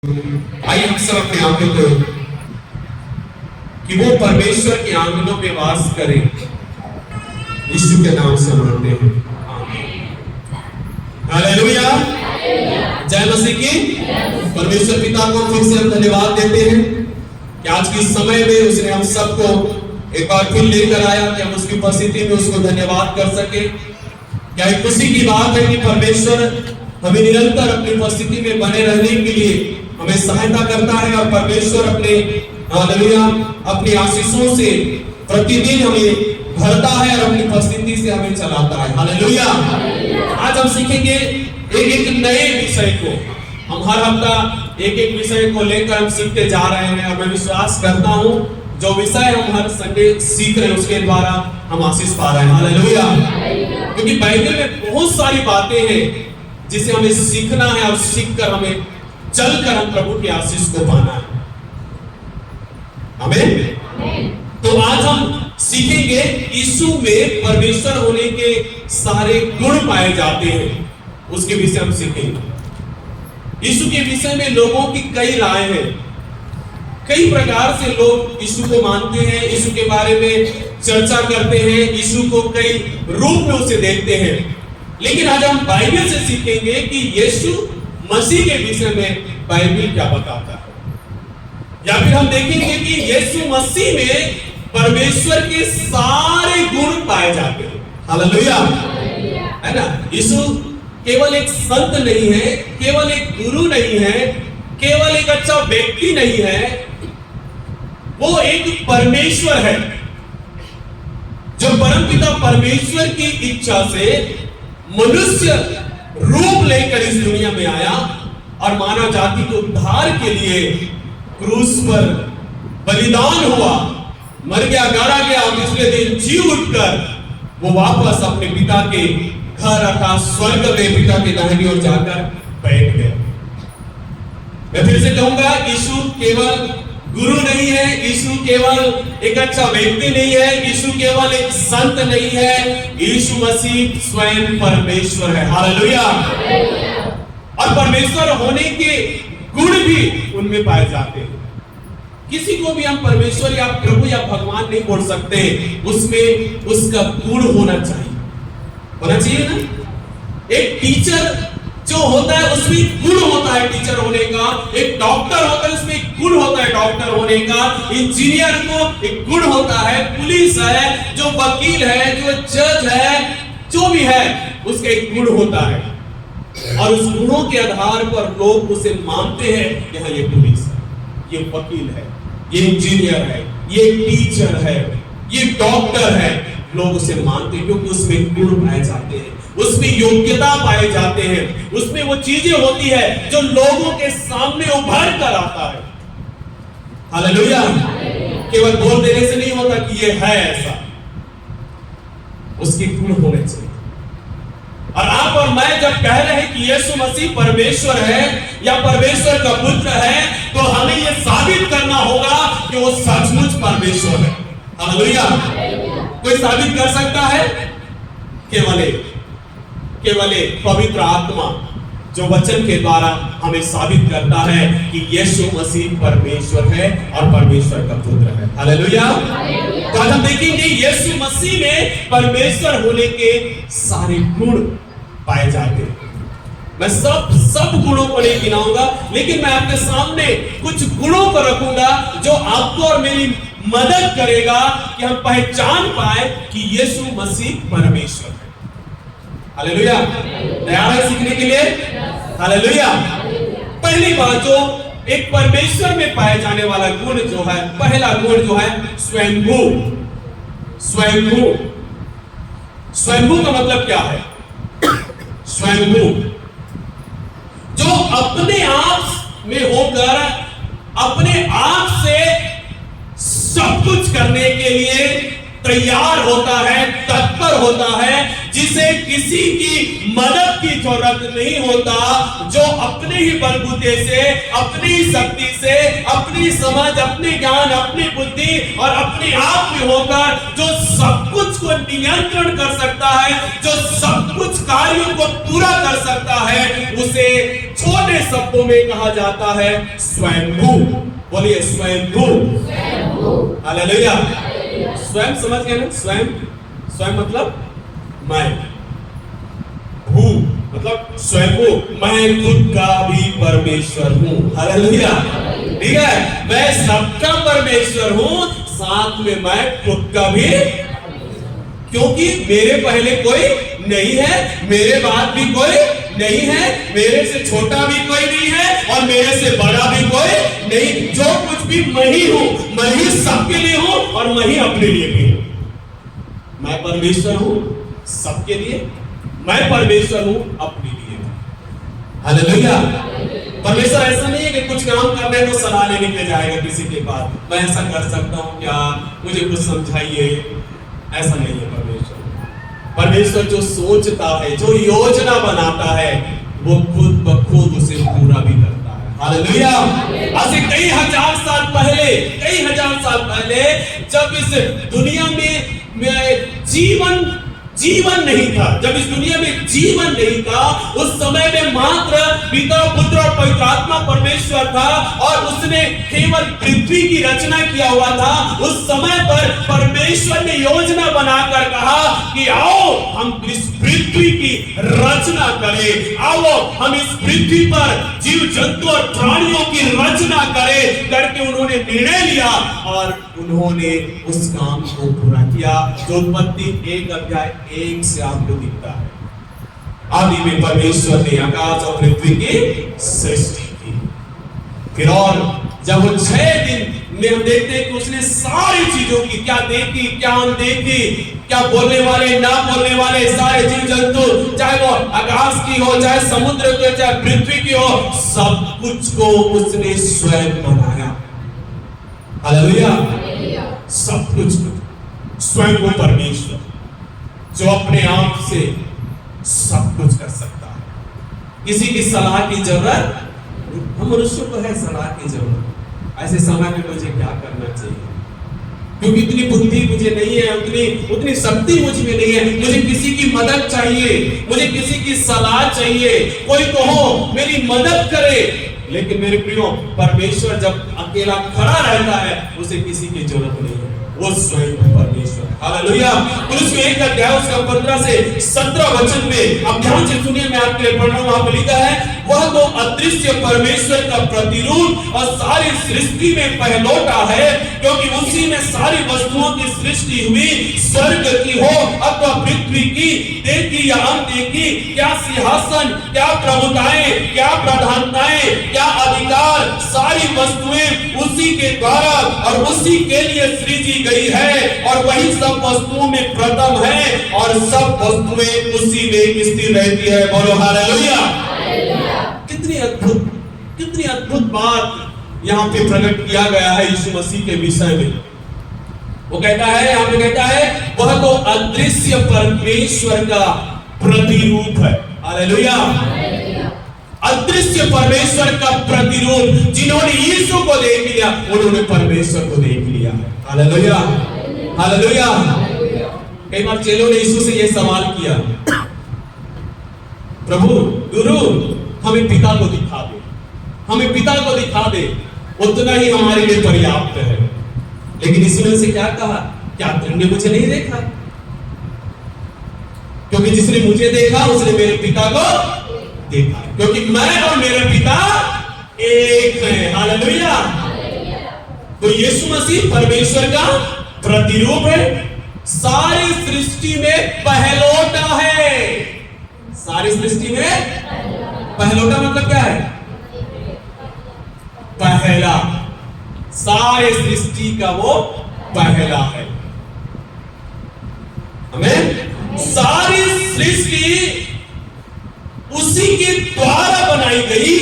आइए हम सब अपने आंखों को कि वो परमेश्वर के आंगनों में वास करे, यीशु के नाम से मानते हैं। हालेलुया, जय मसीह की। परमेश्वर पिता को फिर से हम धन्यवाद देते हैं कि आज के समय में उसने हम सबको एक बार फिर लेकर आया कि हम उसकी उपस्थिति में उसको धन्यवाद कर सके। क्या एक खुशी की बात है कि परमेश्वर हमें निरंतर अपनी उपस्थिति में बने रहने के लिए हमें सहायता करता है और परमेश्वर अपने हालेलुया अपनी आशीषों से प्रतिदिन हमें भरता है और अपनी उपस्थिति से हमें चलाता है। हालेलुया। आज हम सीखेंगे एक नए विषय को। हम हर हफ्ता एक विषय को लेकर हम सीखते जा रहे हैं और मैं विश्वास करता हूं जो विषय हम हर संडे सीख रहे हैं उसके द्वारा हम आशीष पा रहे हैं। हालेलुया। क्योंकि बाइबल में बहुत सारी बातें हैं जिसे हमें सीखना है और सीखकर हमें चलकर हम प्रभु की आशीष को पाना है। आमीन। तो आज हम सीखेंगे यीशु में परमेश्वर होने के सारे गुण पाए जाते हैं, उसके विषय हम सीखेंगे। यीशु के विषय में लोगों की कई राय हैं, कई प्रकार से लोग यीशु को मानते हैं, यीशु के बारे में चर्चा करते हैं, यीशु को कई रूप में उसे देखते हैं। लेकिन आज हम बाइबल से सीखेंगे कि यीशु मसीह के विषय में बाइबल क्या बताता है, या फिर हम देखेंगे कि यीशु मसीह में परमेश्वर के सारे गुण पाए जाते हैं। हालेलुया, है ना। यीशु केवल एक संत नहीं है, केवल एक गुरु नहीं है, केवल एक अच्छा व्यक्ति नहीं है, वो एक परमेश्वर है जो परमपिता परमेश्वर की इच्छा से मनुष्य रूप लेकर इस दुनिया में आया और मानव जाति के उद्धार के लिए क्रूस पर बलिदान हुआ, मर गया, गाड़ा गया, तीसरे दिन जी उठकर वो वापस अपने पिता के घर अर्थात स्वर्ग में पिता के दाहिनी ओर जाकर बैठ गए। मैं फिर से कहूंगा, यीशु केवल गुरु नहीं है, यीशु केवल एक अच्छा व्यक्ति नहीं है, यीशु केवल एक संत नहीं है, यीशु मसीह स्वयं परमेश्वर है। हालेलुया। और परमेश्वर होने के गुण भी उनमें पाए जाते हैं। किसी को भी हम परमेश्वर या प्रभु या भगवान नहीं बोल सकते, उसमें उसका गुण होना चाहिए ना। एक टीचर जो होता है उसमें गुण होता है टीचर होने का, एक डॉक्टर होता है उसमें गुण होता है डॉक्टर होने का, इंजीनियर को एक गुण होता है, पुलिस है, जो वकील है, जो जज है, जो भी है उसका एक गुण होता है। और उस गुणों के आधार पर लोग उसे मानते हैं कि हाँ ये पुलिस है, ये वकील है, ये इंजीनियर है, ये टीचर है, ये डॉक्टर है। लोग उसे मानते हैं क्योंकि उसमें गुण पाए जाते हैं, उसमें योग्यता पाए जाते हैं, उसमें वो चीजें होती है जो लोगों के सामने उभर कर आता है। हालेलुया। केवल बोल देने से नहीं होता कि ये है ऐसा, उसके गुण होने चाहिए। और आप और मैं जब कह रहे हैं कि यीशु मसीह परमेश्वर है या परमेश्वर का पुत्र है, तो हमें यह साबित करना होगा कि वो सचमुच परमेश्वर है। हालेलुया। कोई साबित कर सकता है? केवल एक पवित्र आत्मा जो वचन के द्वारा हमें साबित करता है कि यीशु मसीह परमेश्वर है और परमेश्वर का पुत्र है। हालेलुया। तो आज हम देखेंगे यीशु मसीह में परमेश्वर होने के सारे गुण पाए जाते हैं। मैं सब गुणों को नहीं गिनाऊंगा, लेकिन मैं आपके सामने कुछ गुणों को रखूंगा जो आपको और मेरी मदद करेगा कि हम पहचान पाए कि यीशु मसीह परमेश्वर है। हालेलुया। तैयार है सीखने के लिए? हालेलुया। पहली बात जो एक परमेश्वर में पाए जाने वाला गुण जो है, पहला गुण जो है स्वयंभू। स्वयंभू का मतलब क्या है? स्वयंभू जो अपने आप में होकर अपने आप से सब कुछ करने के लिए तैयार होता है, तत्पर होता है, जिसे किसी की मदद की जरूरत नहीं होता, जो अपने ही बलबूते से, अपनी शक्ति से, अपनी समझ, अपने ज्ञान, अपनी बुद्धि और अपने आप में होकर जो सब कुछ को नियंत्रण कर सकता है, जो सब कुछ कार्यों को पूरा कर सकता है, उसे छोटे शब्दों में कहा जाता है स्वयंभू। बोलिए स्वयंभू। हालेलुया। स्वयं समझ गए ना? स्वयं, स्वयं मतलब मैं, भू मतलब स्वयंभू, मैं खुद का भी परमेश्वर हूं। हालेलुया। ठीक है, मैं सबका परमेश्वर हूं, साथ में मैं खुद का भी, क्योंकि मेरे पहले कोई नहीं है, मेरे बाद भी कोई नहीं है, मेरे से छोटा भी कोई नहीं है और मेरे से बड़ा भी कोई नहीं। जो कुछ भी मैं ही हूं, मैं ही सबके लिए हूं और मैं ही अपने लिए भी हूं। मैं परमेश्वर हूं सबके लिए, मैं परमेश्वर हूं अपने लिए। हालेलुया। परमेश्वर ऐसा नहीं है कि कुछ काम करने को सलाह लेने के जाएगा किसी के पास, मैं ऐसा कर सकता हूं क्या, मुझे कुछ समझाइए। ऐसा नहीं है परमेश्वर। परमेश्वर जो सोचता है, जो योजना बनाता है, वो खुद ब खुद उसे पूरा भी करता है। हालेलुया। आज से कई हजार साल पहले जब इस दुनिया में जीवन नहीं था, जब इस दुनिया में जीवन नहीं था, उस समय में मात्र पिता, पुत्र और पवित्र आत्मा परमेश्वर था और उसने केवल पृथ्वी की रचना किया हुआ था। उस समय पर परमेश्वर ने योजना बनाकर कहा कि आओ हम इस पृथ्वी की रचना करें, आओ हम इस पृथ्वी पर जीव जंतु और प्राणियों की रचना करें करके उन्होंने निर्णय लिया और उन्होंने उस काम को पूरा किया। जो उत्पत्ति 1:1 से आपको दिखता है। आदि में परमेश्वर ने आकाश और पृथ्वी की सृष्टि की। फिर और जब वो 6 दिन में हम देखते हैं कि उसने सारी चीजों की, क्या देखी, क्या अनदेखी, क्या बोलने वाले, ना बोलने वाले सारे जीव जंतु, चाहे वो आकाश की हो, चाहे समुद्र की हो, चाहे पृथ्वी की हो, सब कुछ को उसने स्वयं बनाया। हालेलुया। सब कुछ स्वयं वो परमेश्वर जो अपने आप से सब कुछ कर सकता है, किसी की सलाह की जरूरत, हम मनुष्यों को है सलाह की जरूरत, ऐसे समय में मुझे क्या करना चाहिए, क्योंकि इतनी बुद्धि मुझे नहीं है, उतनी शक्ति मुझ में नहीं है, मुझे किसी की मदद चाहिए, मुझे किसी की सलाह चाहिए, कोई तो हो मेरी मदद करे। लेकिन मेरे प्रियो, परमेश्वर जब अकेला खड़ा रहता है, उसे किसी की जरूरत नहीं है, वो स्वयं परमेश्वर। हालेलुया। उसमें 1 उसका 15 से 17 वचन में अब ध्यान से सुनिए, मैं आपके लिए पढ़ रहा हूं। वहां पर लिखा है, वह तो अदृश्य परमेश्वर का प्रतिरूप और सारी सृष्टि में पहलौठा है, क्योंकि उसी में सारी वस्तुओं की सृष्टि हुई, स्वर्ग की हो अथवा पृथ्वी की, देखी या अनदेखी, क्या सिंहासन, क्या प्रभुताएं, क्या प्रधानताएं, क्या अधिकार, सारी वस्तुएं उसी के द्वारा और उसी के लिए सृजी गई है और वही सब वस्तुओं में प्रथम है और सब वस्तुएं उसी में स्थिर रहती है। बोलो हालेलुया। कितनी अद्भुत बात यहाँ पे प्रकट किया गया है यीशु मसीह के विषय में। वो कहता है, यहाँ पे कहता है, वह तो अदृश्य परमेश्वर का प्रतिरूप है। हालेलुया। अदृश्य परमेश्वर का प्रतिरूप, जिन्होंने यीशु को देख लिया, उन्होंने परमेश्वर को देख लिया। हालेलुया। हालेलुया। कई बार चेलों ने यीशु से यह सवाल किया, प्रभु, गुरु, हमें पिता को दिखा दे, हमें पिता को दिखा दे, उतना ही हमारे लिए पर्याप्त है। लेकिन यीशु ने उनसे क्या कहा, क्या तुमने मुझे नहीं देखा? क्योंकि जिसने मुझे देखा उसने मेरे पिता को देखा, क्योंकि मैं और मेरा पिता एक है। हालेलुया। तो यीशु मसीह परमेश्वर का प्रतिरूप है, सारी सृष्टि में पहलौठा है। सारी सृष्टि में पहलौठा मतलब क्या है? पहला, सारे सृष्टि का वो पहला है। हमें सारी सृष्टि उसी के द्वारा बनाई गई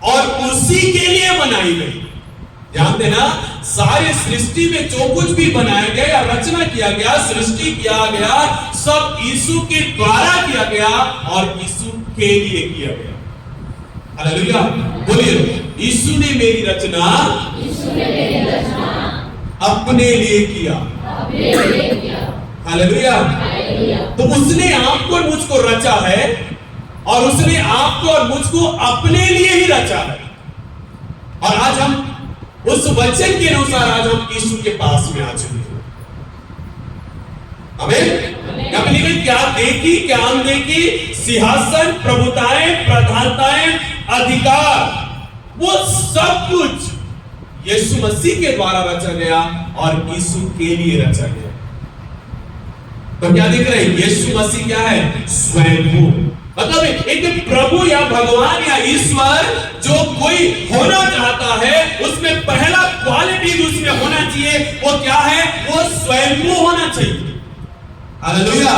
और उसी के लिए बनाई गई। ध्यान देना, सारी सृष्टि में जो कुछ भी बनाया गया या रचना किया गया, सृष्टि किया गया, सब यीशु के द्वारा किया गया और यीशु के लिए किया गया। हालेलुया, बोलिए, यीशु ने मेरी रचना अपने लिए किया। हालेलुया। तो उसने आपको और मुझको रचा है और उसने आपको और मुझको अपने लिए ही रचा है। और आज हम उस वचन के अनुसार आज हम यीशु के पास में आ चुके हैं। आमीन। क्या देखी, क्या अनदेखी, सिंहासन, प्रभुताएं, प्रधानताएं, अधिकार, वो सब कुछ यीशु मसीह के द्वारा रचा गया और यीशु के लिए रचा गया। तो क्या दिख रहे हैं? यीशु मसीह क्या है? स्वयं। मतलब एक प्रभु या भगवान या ईश्वर जो कोई होना चाहता है, उसमें पहला क्वालिटी जो उसमें होना चाहिए वो क्या है? वो स्वयं होना चाहिए। हालेलुया।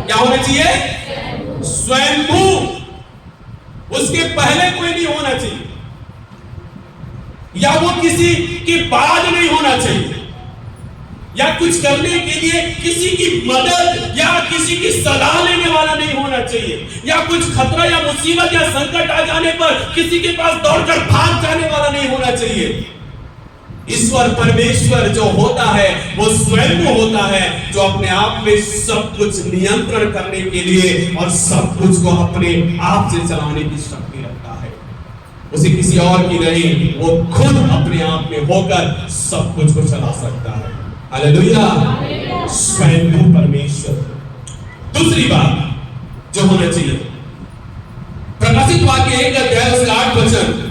क्या होना चाहिए? स्वयंभू। उसके पहले कोई नहीं होना चाहिए, या वो किसी के बाद नहीं होना चाहिए, या कुछ करने के लिए किसी की मदद या किसी की सलाह लेने वाला नहीं होना चाहिए, या कुछ खतरा या मुसीबत या संकट आ जाने पर किसी के पास दौड़कर भाग जाने वाला नहीं होना चाहिए। ईश्वर परमेश्वर जो होता है वो स्वयं होता है, जो अपने आप में सब कुछ नियंत्रण करने के लिए और सब कुछ को अपने आप से चलाने की शक्ति रखता है। उसे किसी और की नहीं, वो खुद अपने आप में होकर सब कुछ को चला सकता है। हालेलुया, स्वयं परमेश्वर। दूसरी बात जो होना चाहिए, प्रकाशित वाक्य 1:8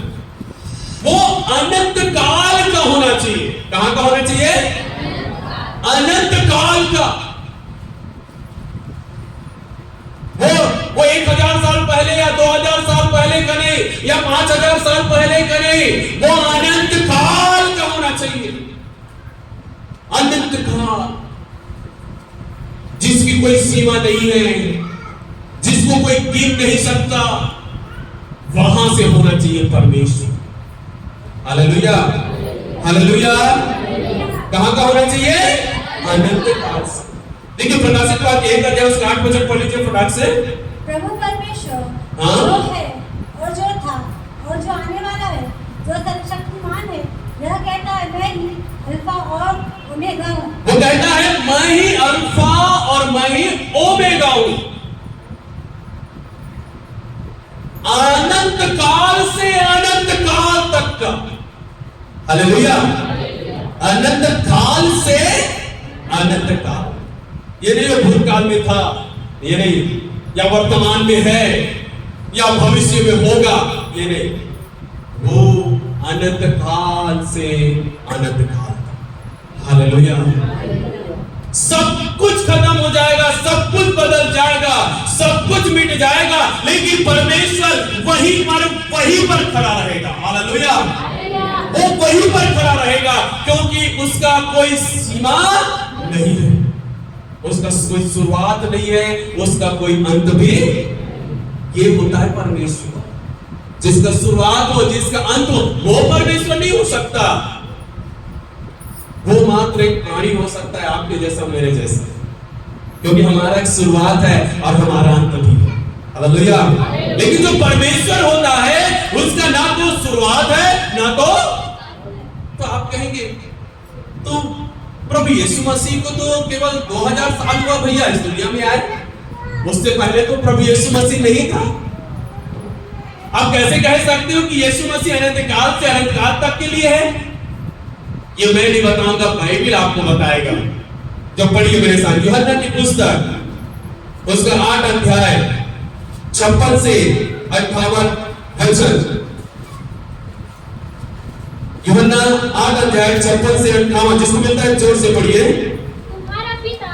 वो अनंत काल का होना चाहिए। कहां का होना चाहिए? अनंत काल का। वो 1000 साल पहले या 2000 साल पहले करे या 5000 साल पहले करे, वो अनंत काल का होना चाहिए। अनंत काल, जिसकी कोई सीमा नहीं है, जिसको कोई गिन नहीं सकता, वहां से होना चाहिए परमेश्वर। Hallelujah, hallelujah. कहां का होना चाहिए? अनंत काल से। देखिए प्रकाशित वाक्य 1:8 पढ़ लीजिए फटाक से। प्रभु परमेश्वर जो है और जो था और जो आने वाला है, जो सर्वशक्तिमान है, यह कहता है मैं ही अल्फा और ओमेगा हूं। वो कहता है मैं ही अल्फा और मैं ही ओमेगा हूं। अनंत काल से अनंत काल तक का। हालेलुया, अनंत काल से अनंत काल। ये नहीं भूतकाल में था, ये नहीं, या वर्तमान में है या भविष्य में होगा, ये नहीं, वो अनंत काल से अनंत काल। हालेलुया। सब कुछ खत्म हो जाएगा, सब कुछ बदल जाएगा, सब कुछ मिट जाएगा, लेकिन परमेश्वर वहीं पर खड़ा रहेगा। हालेलुया, वो वहीं पर खड़ा रहेगा, क्योंकि उसका कोई सीमा नहीं है, उसका कोई शुरुआत नहीं है, उसका कोई अंत भी। ये होता है परमेश्वर, जिसका शुरुआत हो जिसका अंत हो, वो परमेश्वर नहीं हो सकता। वो मात्र एक प्राणी हो सकता है, आपके जैसा मेरे जैसा, क्योंकि हमारा एक शुरुआत है और हमारा अंत भी है। हालेलुया। लेकिन जो परमेश्वर होता है उसका ना तो शुरुआत है ना तो आप कहेंगे तो प्रभु यीशु मसीह को तो केवल 2000 साल हुआ भैया इस दुनिया में आए, उससे पहले तो प्रभु यीशु मसीह नहीं था। आप कैसे कह सकते हो कि यीशु मसीह अनंत काल से अनंत काल तक के लिए है? ये मैं नहीं बताऊंगा, बाइबल आपको बताएगा। जब पढ़िए मेरे साथ यूहन्ना की पुस्तक उसका 8 अध्याय 56 से 58 वचन। यूहन्ना 8 अध्याय 56 से 58, जिसको मिलता है जोर से पढ़िए। तुम्हारा पिता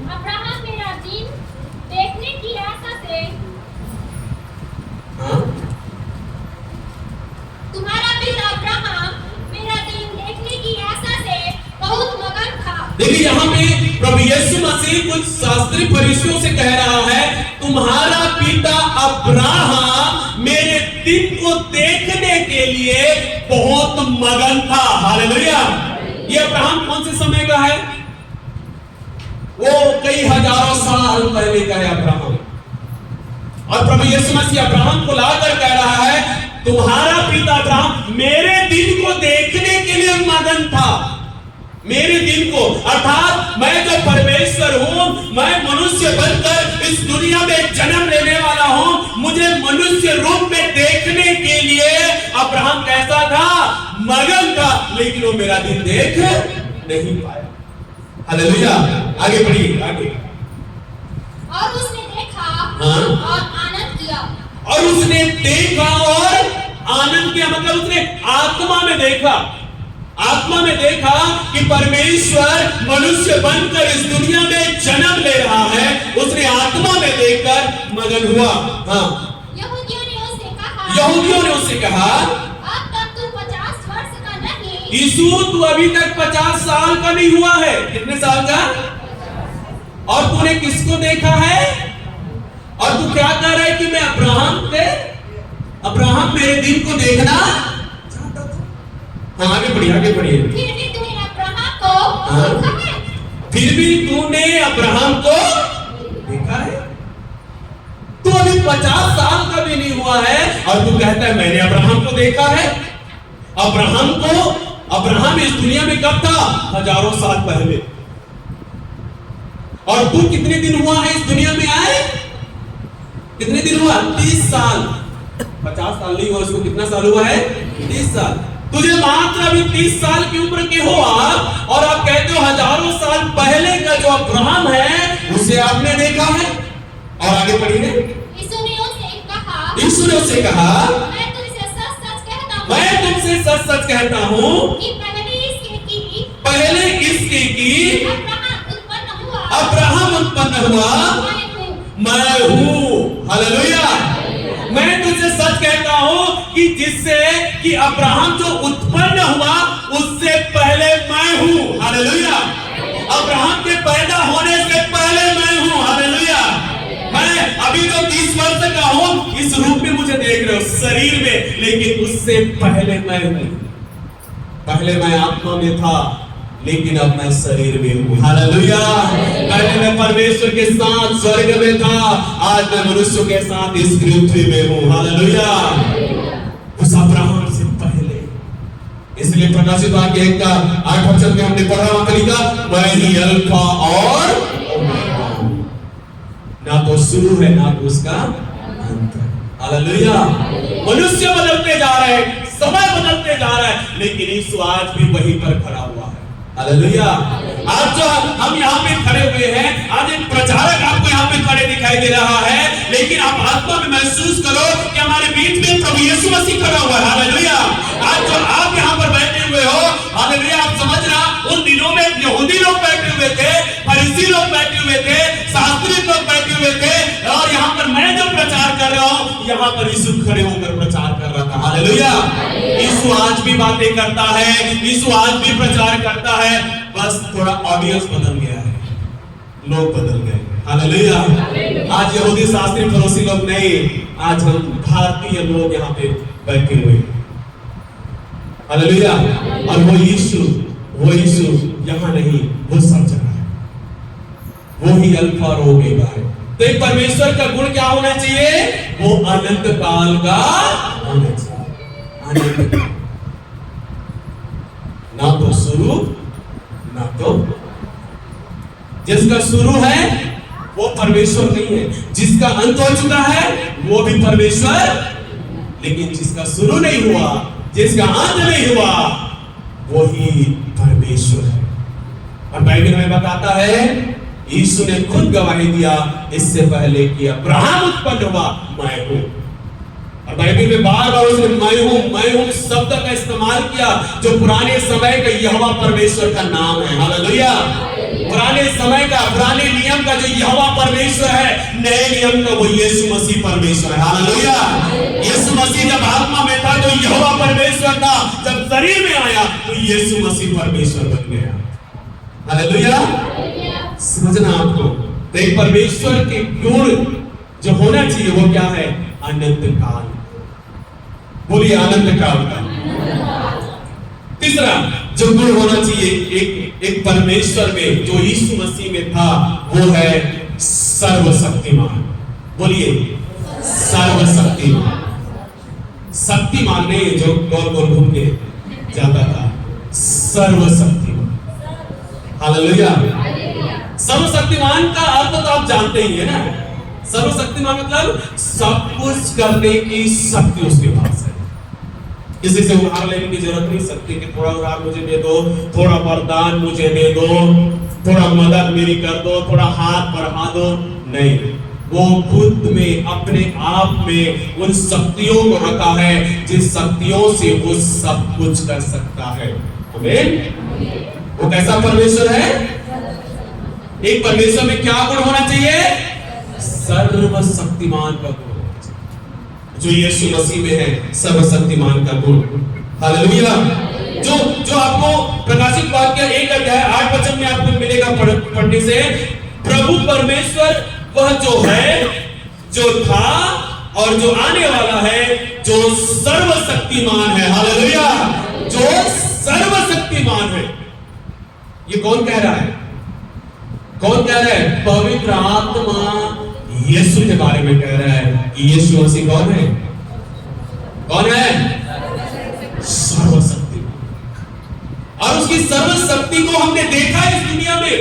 अब्राहम मेरा दिन देखने की आशा से तुम्हारा पिता अब्राहम मेरा दिन देखने की आशा से बहुत मगन था। देखिए यहाँ पे प्रभु यीशु मसीह कुछ शास्त्री फरीसियों से कह रहा है, तुम्हारा पिता अब्राहम मेरे दिन को देखने के लिए बहुत मगन था। हालेलुया। ये अब्राहम कौन से समय का है? वो कई हजारों साल पहले का है अब्राहम। और प्रभु यीशु मसीह अब्राहम को लाकर कह रहा है, तुम्हारा पिता अब्राहम मेरे दिन को देखने के लिए मगन था। मेरे दिन को, अर्थात मैं जो परमेश्वर हूं, मैं मनुष्य बनकर इस दुनिया में जन्म लेने वाला हूं, मुझे मनुष्य रूप में देखने के लिए अब्राहम कैसा था? मगन था, लेकिन वो मेरा दिन देख नहीं पाया। हालेलुया। आगे बढ़िए, आगे। और उसने देखा हाँ? और आनंद किया। और उसने देखा और आनंद किया, मतलब उसने आत्मा में देखा। आत्मा में देखा कि परमेश्वर मनुष्य बनकर इस दुनिया में जन्म ले रहा है। उसने आत्मा में देखकर मगन हुआ। हाँ, यहूदियों ने उससे कहा, यहूदियों ने उससे कहा, अब तक तू 50 वर्ष का नहीं। यीशु तू अभी तक 50 साल का नहीं हुआ है। कितने साल का? और तूने किसको देखा है? और तू क्या कह रहा है कि मैं अब्राहम मेरे दिन को देखना चाहता था। हाँ, आगे बढ़िए, आगे बढ़िए। फिर भी तूने अब्राहम को देखा है। फिर भी तूने अब्राहम को देखा है। तू अभी 50 साल का भी नहीं हुआ है और तू कहता है मैंने अब्राहम को देखा है। अब्राहम इस दुनिया में कब था? हजारों साल पहले। और तू कितने दिन हुआ है इस दुनिया में आए? कितने दिन हुआ? 30 साल। 50 साल नहीं हुआ, उसको कितना साल हुआ है? 30 साल। तुझे मात्र अभी 30 साल की उम्र के हो आप, और आप कहते हो हजारों साल पहले का जो अब्राहम है उसे आपने देखा है। और आगे पढ़िए। यीशु ने उससे कहा, यीशु ने उससे कहा, मैं तुमसे सच-सच कहता हूं, मैं तुमसे सच-सच कहता हूं कि पहले इसके की अब्राहम उत्पन्न हुआ, मैं हूं। हालेलुया। मैं तुझे सच कहता हूं कि जिससे कि अब्राहम जो उत्पन्न हुआ उससे पहले मैं हूं। हालेलुया। अब्राहम के पैदा होने से पहले मैं हूं। हालेलुया। मैं अभी तो 30 वर्ष का हूं, इस रूप में मुझे देख रहे हो शरीर में, लेकिन उससे पहले मैं हूं। पहले मैं आत्मा में था, लेकिन अब मैं शरीर में हूं। हालेलुया। पहले मैं परमेश्वर के साथ स्वर्ग में था, आज मैं मनुष्यों के साथ इस पृथ्वी में हूं। हालेलुया। उस अब्राहम से पहले, इसलिए प्रकाशित वाक्य 1 का 8 वचन में हमने पढ़ा, वहां लिखा, मैं ही अल्फा और ओमेगा, ना तो शुरू है ना तो उसका अंत है। हालेलुया। मनुष्य बदलते जा रहे हैं, समय बदलते जा रहा है, लेकिन यीशु आज भी वहीं पर खड़ा हुआ है। हालेलुया। आज जो हम यहाँ पे खड़े हुए हैं, आज एक प्रचारक आपको यहाँ पे खड़े दिखाई दे रहा है, लेकिन आप आत्मा में महसूस करो कि हमारे बीच में प्रभु यीशु मसीह खड़ा हुआ है। हालेलुया। आज जो आप यहाँ पर बैठे हुए हो, हालेलुया, आप समझना, उन दिनों में यहूदी लोग बैठे हुए थे, फरीसी लोग बैठे हुए थे, शास्त्री लोग बैठे हुए थे, और यहाँ पर मैं जो प्रचार कर रहा हूँ, यहाँ पर यीशु खड़े होकर प्रचार कर रहा था। हालेलुया। यीशु आज भी बातें करता है, यीशु आज भी प्रचार करता है, बस थोड़ा ऑडियंस बदल गया है, लोग बदल गए। हालेलुया। आज यहूदी शास्त्री फरीसी लोग नहीं, आज हम भारतीय लोग यहाँ पे बैठे हुए हैं। हालेलुया। और वो यीशु यहाँ नहीं, वो सब जगह है, वो ही अल्फा और ओमेगा है। तो एक परमेश्वर का गुण क्या होना चाहिए? वो अनंत काल का होना चाहिए। अनंत, ना तो शुरू ना तो, जिसका शुरू है वो परमेश्वर नहीं है, जिसका अंत हो चुका है वो भी परमेश्वर, लेकिन जिसका शुरू नहीं हुआ, जिसका अंत नहीं हुआ, वो ही परमेश्वर है। और बाइबल में बताता है, यीशु ने खुद गवाही दिया इससे पहले कि अब्राहम उत्पन्न हुआ, मैं हूं। और बाइबल में बार बार उसने मैं हूं शब्द का इस्तेमाल किया, जो पुराने समय का यहोवा परमेश्वर का नाम है। हालेलुया। पुराने समय का, पुराने नियम का जो यहोवा परमेश्वर है, नए नियम का वो यीशु मसीह परमेश्वर है। हालेलुया। यीशु मसीह जब आत्मा में था तो यहोवा परमेश्वर था, जब शरीर में आया तो यीशु मसीह परमेश्वर बन गया। हालेलुया। समझना आपको, तो एक परमेश्वर के गुण जो होना चाहिए वो क्या है? अनंत काल। बोलिए अनंत काल का। तीसरा जो गुण होना चाहिए एक परमेश्वर में जो यीशु मसीह में था वो है सर्वशक्तिमान। बोलिए सर्वशक्तिमान। शक्तिमान नहीं जो गोल गोल घूम के जाता था, सर्वशक्तिमान। हालेलुया। सर्वशक्तिमान का अर्थ तो आप जानते ही है ना। सर्वशक्तिमान मतलब सब कुछ करने की शक्ति उसके पास है। किसी से उधार लेने की जरूरत नहीं सकती कि थोड़ा उधार मुझे दे दो, थोड़ा वरदान मुझे दे दो, थोड़ा मदद मेरी कर दो, थोड़ा हाथ बढ़ा दो। नहीं, वो खुद में अपने आप में उन शक्तियों को रखा है जिन शक्तियों से वो सब कुछ कर सकता है। आमीन। वो कैसा परमेश्वर है? एक परमेश्वर में क्या गुण होना चाहिए? सर्वशक्तिमान का गुण जो यीशु मसीह में है, सर्वशक्तिमान का गुण। हालेलुया। जो आपको प्रकाशित वाक्य 1 अध्याय 8 वचन में आपको मिलेगा पढ़ने से, प्रभु परमेश्वर वह जो है, जो था और जो आने वाला है, जो सर्वशक्तिमान है। हालेलुया। जो सर्वशक्तिमान है। ये कौन कह रहा है? कौन कह रहा है? पवित्र आत्मा यीशु के बारे में कह रहा है कि यीशु मसीह कौन है? कौन है? सर्वशक्तिमान। और उसकी सर्वशक्ति को हमने देखा है इस दुनिया में।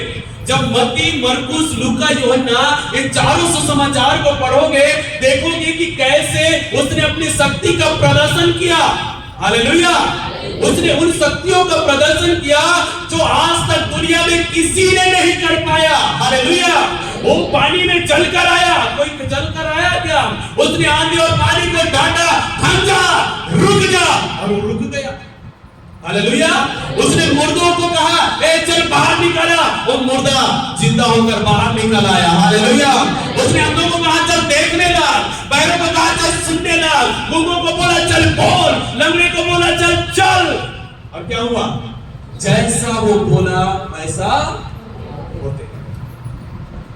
जब मत्ती, मरकुस, लूका, यूहन्ना इन चारों सुसमाचार को पढ़ोगे, देखोगे कि कैसे उसने अपनी शक्ति का प्रदर्शन किया। हालेलुया। उसने उन शक्तियों का प्रदर्शन किया जो आज तक दुनिया में किसी ने नहीं कर पाया। हालेलुया। वो पानी में चलकर आया। कोई चलकर आया क्या? उसने आंधी और पानी को डांटा, थम जा, रुक जा, और वो रुक गया। हालेलुया। उसने मुर्दों को कहा, ए चल बाहर निकला, वो मुर्दा जिंदा होकर बाहर निकल आया। हालेलुया। उसने अंधों को कहा चल देखने लग, बहरों को कहा चल सुनने लग, गूंगों को बोला चल बोल, लंगड़े को बोला चल चल। और क्या हुआ? जैसा वो बोला वैसा होते।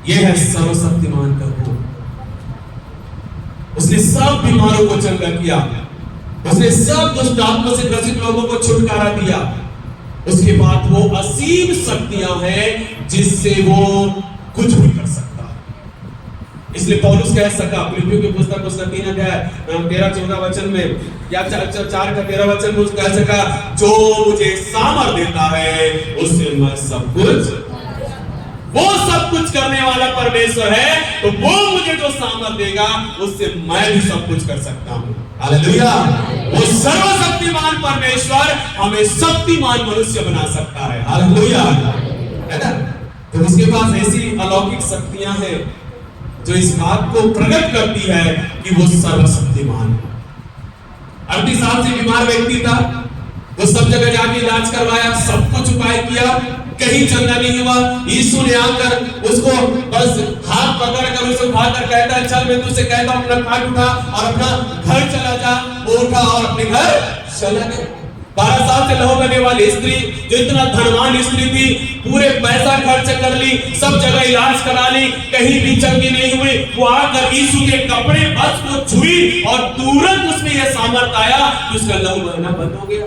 यह है सर्वशक्तिमान का गुण। उसने सब बीमारों को चंगा किया। उसने सब दुष्ट आत्मा से ग्रसित लोगों को छुटकारा दिया। उसके बाद वो असीम शक्तियां हैं जिससे वो कुछ भी कर सकता है। इसलिए पौलुस कह सका फिलिप्पियों की पुस्तक उसका 3 अध्याय 13-14 वचन में या 4 का 13 वचन में उसका कह सका, जो मुझे सामर्थ देता है उससे मैं सब कुछ, वो सब कुछ करने वाला परमेश्वर है, तो वो मुझे जो सामर्थ देगा उससे मैं भी सब कुछ कर सकता हूं। हालेलुया। वो सर्वशक्तिमान परमेश्वर हमें शक्तिमान मनुष्य बना सकता है। हालेलुया। है ना? तो उसके पास ऐसी अलौकिक शक्तियां हैं जो इस बात को प्रकट करती है कि वो सर्वशक्तिमान है। 38 साल से बीमार व्यक्ति था। वो सब जगह जाके इलाज करवाया, सब कुछ उपाय किया, कहीं चंगा नहीं हुआ। यीशु ने आकर उसको बस हाथ पकड़कर उसे उठाकर कहता है, चल मैं तुझसे कहता हूं अपना खाट उठा और अपना घर चला जा। वो उठा और अपने घर चला गया। 12 साल से लहू बहने वाली स्त्री, जो इतना धनवान स्त्री थी, पूरे पैसा खर्च कर ली, सब जगह इलाज करा ली, कहीं भी चंगी नहीं हुई। वो आकर यीशु के कपड़े बस को छुई और तुरंत उसमें यह सामर्थ आया कि उसका लहू बहना बंद हो गया।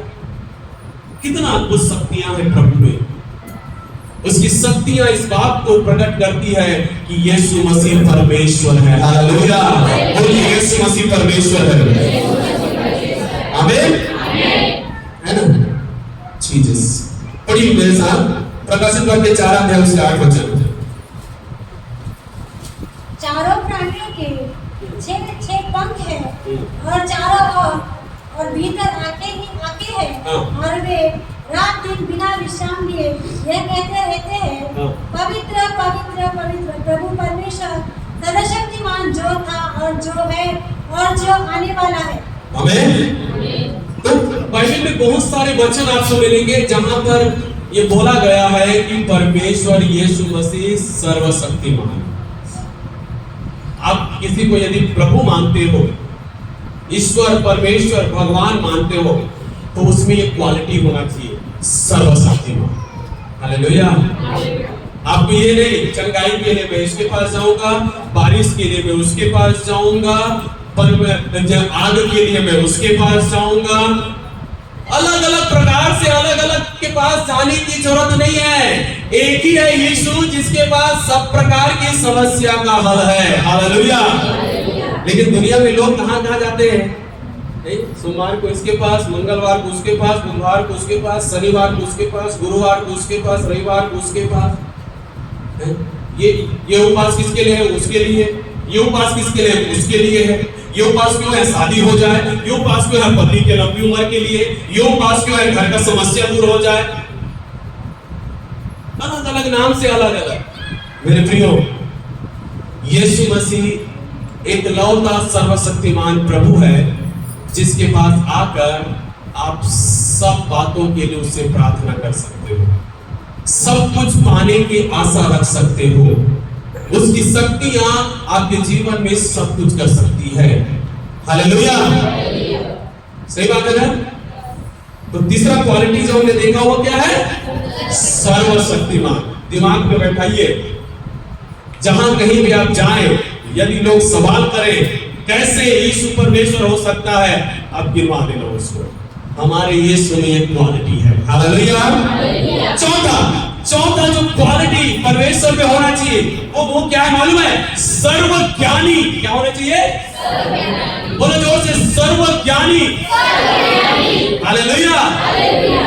कितना अद्भुत शक्तियां हैं प्रभु में। उसकी शक्तियां इस बात को प्रकट करती है कि यीशु मसीह परमेश्वर है। हालेलुया। बोलिए यीशु मसीह परमेश्वर है। आमीन। है ना? जीसस। पढ़िए मेरे साथ प्रकाशित वाक्य 4 अध्याय उसके 8 वचन। चारों प्राणियों के 6 पंख हैं और चारों और भीतर आते ही आते हैं और वे रात दिन बिना विश्राम लिए यह कहते रहते हैं, पवित्र पवित्र पवित्र प्रभु परमेश्वर सर्वशक्तिमान जो था और जो है और जो आने वाला है। आमीन। तो बाइबल में बहुत सारे वचन आपको मिलेंगे जहां पर ये बोला गया है कि परमेश्वर यीशु मसीह सर्वशक्तिमान। आप किसी को यदि प्रभु मानते हो, ईश्वर परमेश्वर भगवान मानते हो, तो उसमें एक क्वालिटी होना चाहिए, सर्वशक्तिमान। हालेलुया। आपको ये नहीं चंगाई के लिए मैं इसके पास जाऊंगा, बारिश के लिए मैं उसके पास जाऊंगा, आग के लिए मैं उसके पास जाऊंगा। अलग अलग प्रकार से अलग अलग के पास जाने की जरूरत नहीं है। एक ही है यीशु जिसके पास सब प्रकार की समस्या का हल है। हालेलुया। लेकिन दुनिया में लोग कहां कहां जाते हैं? सोमवार को इसके पास, मंगलवार को उसके पास, बुधवार को उसके पास, शनिवार को उसके पास, गुरुवार को उसके पास, रविवार को उसके पास। ये उपास किसके लिए है? उसके लिए। ये उपास किसके लिए है? उसके लिए है। ये उपास क्यों है? शादी हो जाए। ये उपास क्यों है? पत्नी के लंबी उम्र के लिए। ये उपास क्यों है? घर का समस्या दूर हो जाए। अलग अलग नाम से अलग अलग। मेरे प्रियो, यीशु मसीह एक लौता सर्वशक्तिमान प्रभु है जिसके पास आकर आप सब बातों के लिए उससे प्रार्थना कर सकते हो, सब कुछ पाने की आशा रख सकते हो। उसकी शक्तियां आपके जीवन में सब कुछ कर सकती है। हालेलुया। सही बात है ना? तो तीसरा क्वालिटी जो हमने देखा वो क्या है? सर्वशक्तिमान। दिमाग में बैठाइए, जहां कहीं भी आप जाएं, यदि लोग सवाल करें कैसे यीशु परमेश्वर हो सकता है, आप गिनवा देना उसको। हमारे यीशु में एक क्वालिटी है। हालेलुया। चौथा जो क्वालिटी परमेश्वर में होना चाहिए वो क्या है मालूम है? सर्वज्ञानी। क्या होना चाहिए? बोलो जोर से, सर्वज्ञानी। हालेलुया।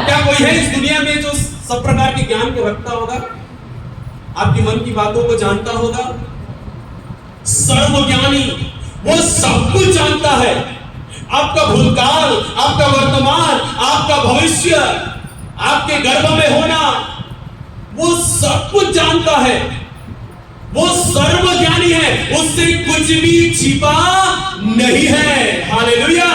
क्या कोई है इस दुनिया में जो सब प्रकार के ज्ञान को रखता होगा, आपकी मन की बातों को जानता होगा? सर्वज्ञानी, वो सब कुछ जानता है। आपका भूतकाल, आपका वर्तमान, आपका भविष्य, आपके गर्भ में होना, वो सब कुछ जानता है। वो सर्वज्ञानी है, उससे कुछ भी छिपा नहीं है। हालेलुया।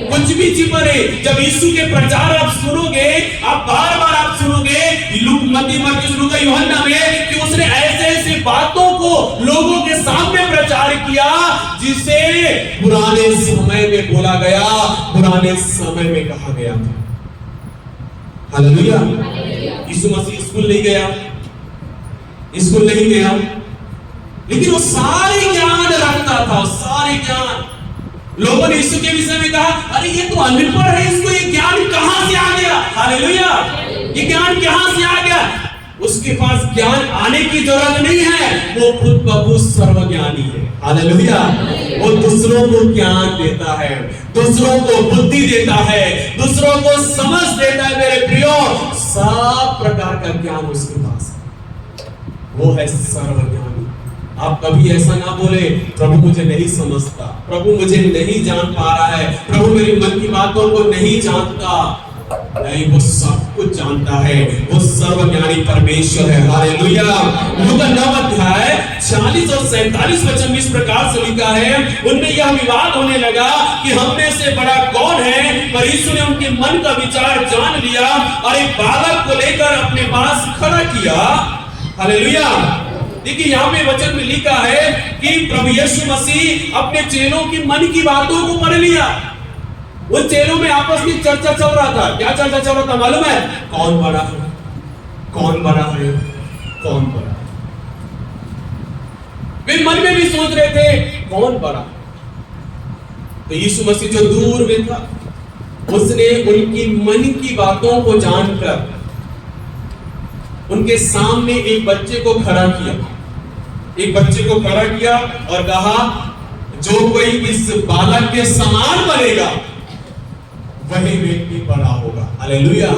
कुछ भी छिपा नहीं। जब यीशु के प्रचार आप सुनोगे, आप बार बार आप सुनोगे यूहन्ना में कि उसने ऐसे ऐसे बातों को लोगों के सामने प्रचार किया जिसे पुराने समय में बोला गया, पुराने समय में कहा गया था। हालेलुया। यीशु मसीह स्कूल नहीं गया, स्कूल नहीं गया, लेकिन वो सारे ज्ञान रखता था। सारे ज्ञान लोगों ने यीशु के विषय में कहा, अरे ये तो अनपढ़ है, इसको ये ज्ञान कहां से आ गया? हालेलुया। ये ज्ञान कहां से आ गया? उसके पास ज्ञान आने की जरूरत नहीं है, वो खुद प्रभु सर्वज्ञानी है। हालेलुया। वो दूसरों को ज्ञान देता है, दूसरों को बुद्धि देता है, दूसरों को समझ देता है। मेरे प्रियो, सब प्रकार का ज्ञान उसके पास है। वो है सर्वज्ञानी। आप कभी ऐसा ना बोले, प्रभु मुझे नहीं समझता, प्रभु मुझे नहीं जान पा रहा है, प्रभु मेरी मन की बातों को नहीं जानता। नहीं, वो सब कुछ जानता है। वो सर्वज्ञानी परमेश्वर है। हालेलुया। लूका 9 अध्याय 40 और 47 वचन इस प्रकार से लिखा है, उनमें यह विवाद होने लगा कि हम में से बड़ा कौन है, पर यीशु ने उनके मन का विचार जान लिया और एक बालक को लेकर अपने पास खड़ा किया। हालेलुया। देखिए यहाँ पे वचन में लिखा है कि प्रभु यीशु मसीह अपने चेलों की मन की बातों को पढ़ लिया। उन चेलों में आपस में चर्चा चल रहा था। क्या चर्चा चल रहा था मालूम है? कौन बड़ा है, कौन बड़ा है, कौन बड़ा। वे मन में भी सोच रहे थे कौन बड़ा। तो यीशु मसीह जो दूर में था, उसने उनकी मन की बातों को जानकर उनके सामने एक बच्चे को खड़ा किया। एक बच्चे को खड़ा किया और कहा, जो कोई इस बालक के समान बनेगा वही व्यक्ति बड़ा होगा। हालेलुया।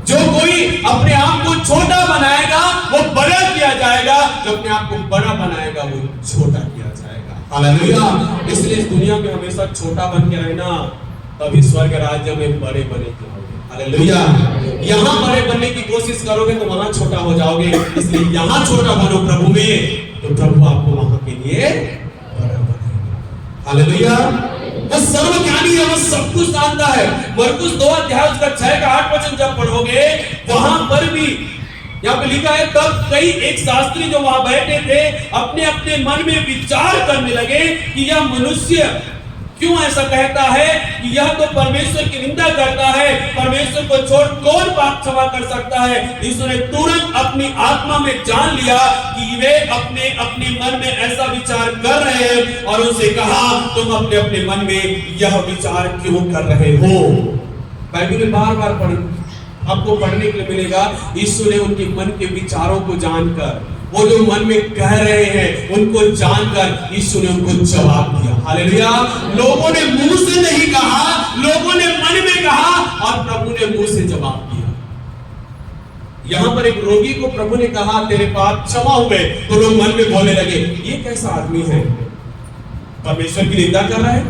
जो कोई अपने आप को छोटा बनाएगा वो बड़ा किया जाएगा, जो अपने आप को बड़ा बनाएगा वो छोटा किया जाएगा। हालेलुया। इसलिए इस दुनिया में हमेशा छोटा बन के रहना, तभी स्वर्ग राज्य में बड़े बने जाओगे। हालेलुया। यहाँ बड़े बनने की कोशिश करोगे तो वहां छोटा हो जाओगे। इसलिए यहाँ छोटा बनो प्रभु में, तो प्रभु आपको वहां के लिए बड़ा बनाएगा। हालेलुया। वो सर्वज्ञानी है, वो सब कुछ जानता है। मरकुस 2 अध्याय उसका 6 का 8 वचन जब पढ़ोगे, वहां पर भी यहाँ पे लिखा है, तब कई एक शास्त्री जो वहां बैठे थे अपने अपने मन में विचार करने लगे कि यह मनुष्य क्यों ऐसा कहता है कि यह तो परमेश्वर की निंदा करता है, परमेश्वर को छोड़ कौन पाप क्षमा कर सकता है। यीशु ने तुरंत अपनी आत्मा में जान लिया कि वे अपने अपने मन में ऐसा विचार कर रहे हैं और उनसे कहा, तुम अपने अपने मन में यह विचार क्यों कर रहे हो? बाइबल में बार बार पढ़ें, आपको पढ़ने के लिए मिलेगा। यीशु ने उनके मन के विचारों को जानकर, वो जो मन में कह रहे हैं उनको जानकर यीशु ने उनको जवाब दिया। हालेलुया। लोगों ने मुंह से नहीं कहा, लोगों ने मन में कहा और प्रभु ने मुंह से जवाब दिया। यहां पर एक रोगी को प्रभु ने कहा तेरे पाप क्षमा हुए, तो लोग मन में बोलने लगे ये कैसा आदमी है, परमेश्वर की निंदा कर रहा है,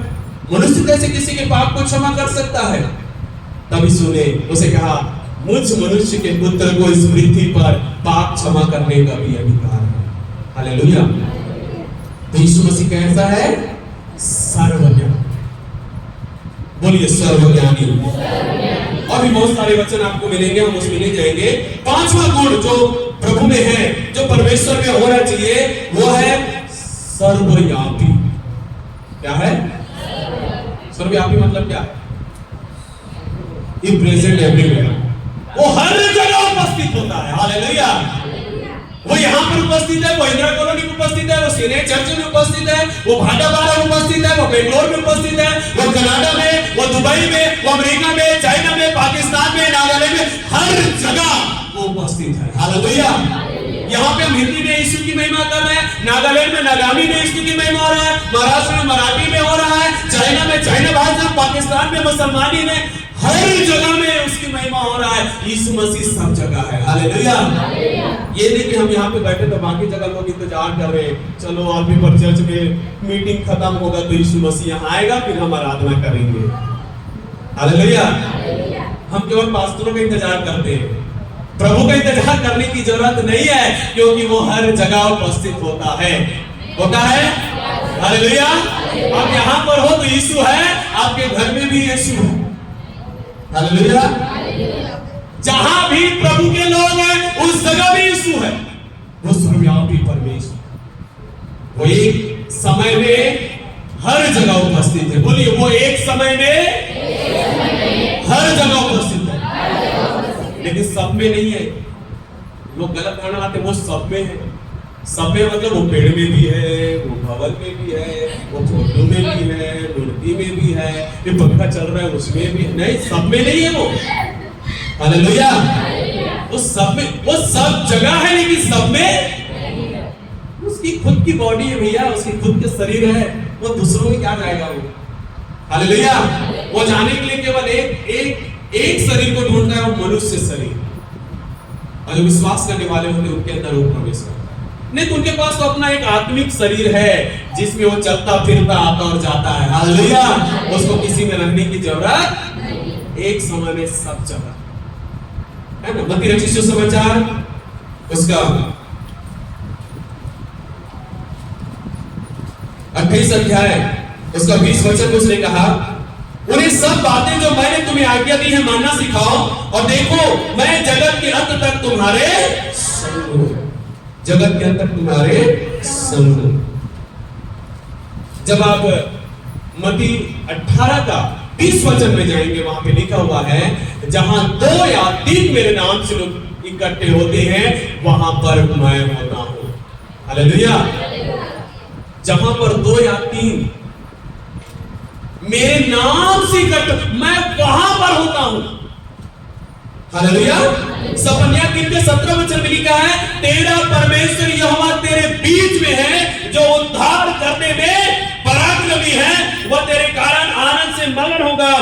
मनुष्य कैसे किसी के पाप को क्षमा कर सकता है। तब यीशु ने उसे कहा मुझ मनुष्य के पुत्र को इस पृथ्वी पर पाप क्षमा करने का भी अधिकार है। हालेलुया। तो यीशु मसीह कैसा है? सर्वज्ञानी। बोलिए सर्वज्ञानी। और भी बहुत सारे वचन आपको मिलेंगे, हम उसमें नहीं जाएंगे। पांचवा गुण जो प्रभु में है, जो परमेश्वर में होना चाहिए, वो है सर्वव्यापी। क्या है? सर्वव्यापी मतलब क्या है? ही प्रेजेंट एवरीवेयर, वो हर जगह उपस्थित होता है। हालेलुया। वो यहाँ पर उपस्थित है, वो इंदिरा कॉलोनी में उपस्थित है, वो सीने चर्च में उपस्थित है, वो भाटाबारा में उपस्थित है, वो बेंगलोर में उपस्थित है, वो कनाडा में, वो दुबई में, वो अमेरिका में, चाइना में, पाकिस्तान में, नागालैंड में, हर जगह वो उपस्थित है। हालेलुया। यहाँ पे हम हिंदी में यीशु की महिमा कर रहे हैं, नागालैंड में नागामी में यीशु की महिमा हो रहा है, महाराष्ट्र में मराठी में हो रहा है, चाइना में चाइना भाषा, पाकिस्तान में मुसलमानी में, हर जगह में उसकी महिमा हो रहा है। यीशु मसीह सब जगह है। हालेलुया। ये नहीं कि हम यहाँ पे बैठे तो बाकी जगह लोग इंतजार कर रहे हैं, चलो आदमी पर चर्च में मीटिंग खत्म होगा तो यीशु मसीह यहाँ आएगा, फिर हम आराधना करेंगे। हालेलुया। हम केवल पास्टरों का इंतजार करते हैं, प्रभु का इंतजार करने की जरूरत नहीं है, क्योंकि वो हर जगह उपस्थित होता है। हालेलुया। आप यहाँ पर हो तो यीशु है, आपके घर में भी यीशु है। हालेलुया। जहां भी प्रभु के लोग हैं उस जगह भी यीशु है। वो सर्वव्यापी परमेश्वर, वो एक समय में हर जगह उपस्थित है। बोलिए वो एक समय में हर जगह उपस्थित है, लेकिन सब में नहीं है। लोग गलत धारणा लाते, वो सब में है। सब में मतलब वो पेड़ में भी है, वो भवन में भी है, वो फोटो में भी है, मूर्ति में भी है, ये पंखा चल रहा है उसमें भी है। नहीं, सब में नहीं है वो। हालेलुया। वो सब में, वो सब जगह है, लेकिन सब में उसकी खुद की बॉडी है भैया, उसकी खुद के शरीर है, वो दूसरों में क्या जाएगा वो। हालेलुया। वो जाने के लिए केवल एक शरीर को ढूंढता है, वो मनुष्य शरीर। और जो विश्वास करने वाले होते हैं उनके अंदर वो प्रवेश करता है। नहीं तो उनके पास तो अपना एक आत्मिक शरीर है जिसमें वो चलता फिरता आता और जाता है। हालेलुया। उसको किसी में रहने की जरूरत नहीं, एक समय में सब जगह है ना। मत्ती रचित सुसमाचार उसका 28 अध्याय उसका 20 वचन में उसने कहा उन्हें सब बातें जो मैंने तुम्हें आज्ञा दी है मानना सिखाओ, और देखो मैं जगत के अंत तक तुम्हारे संग हूं। जगत के अंत तक तुम्हारे संग हूं। जब आप मत्ती 18 का 20 वचन में जाएंगे, वहां पे लिखा हुआ है जहां 2 या 3 मेरे नाम से लोग इकट्ठे होते हैं वहां पर मैं होता हूं। हालेलुया। जहां पर 2 या 3 मेरे नाम से इकट्ठे, मैं वहां पर होता हूं। हालेलुया। सपन्या 3 के 17 वचन में लिखा है तेरा परमेश्वर यहोवा तेरे बीच में है, जो उद्धार करने में पराक्रमी है। वह तेरे कारण आनंद से मगन होगा,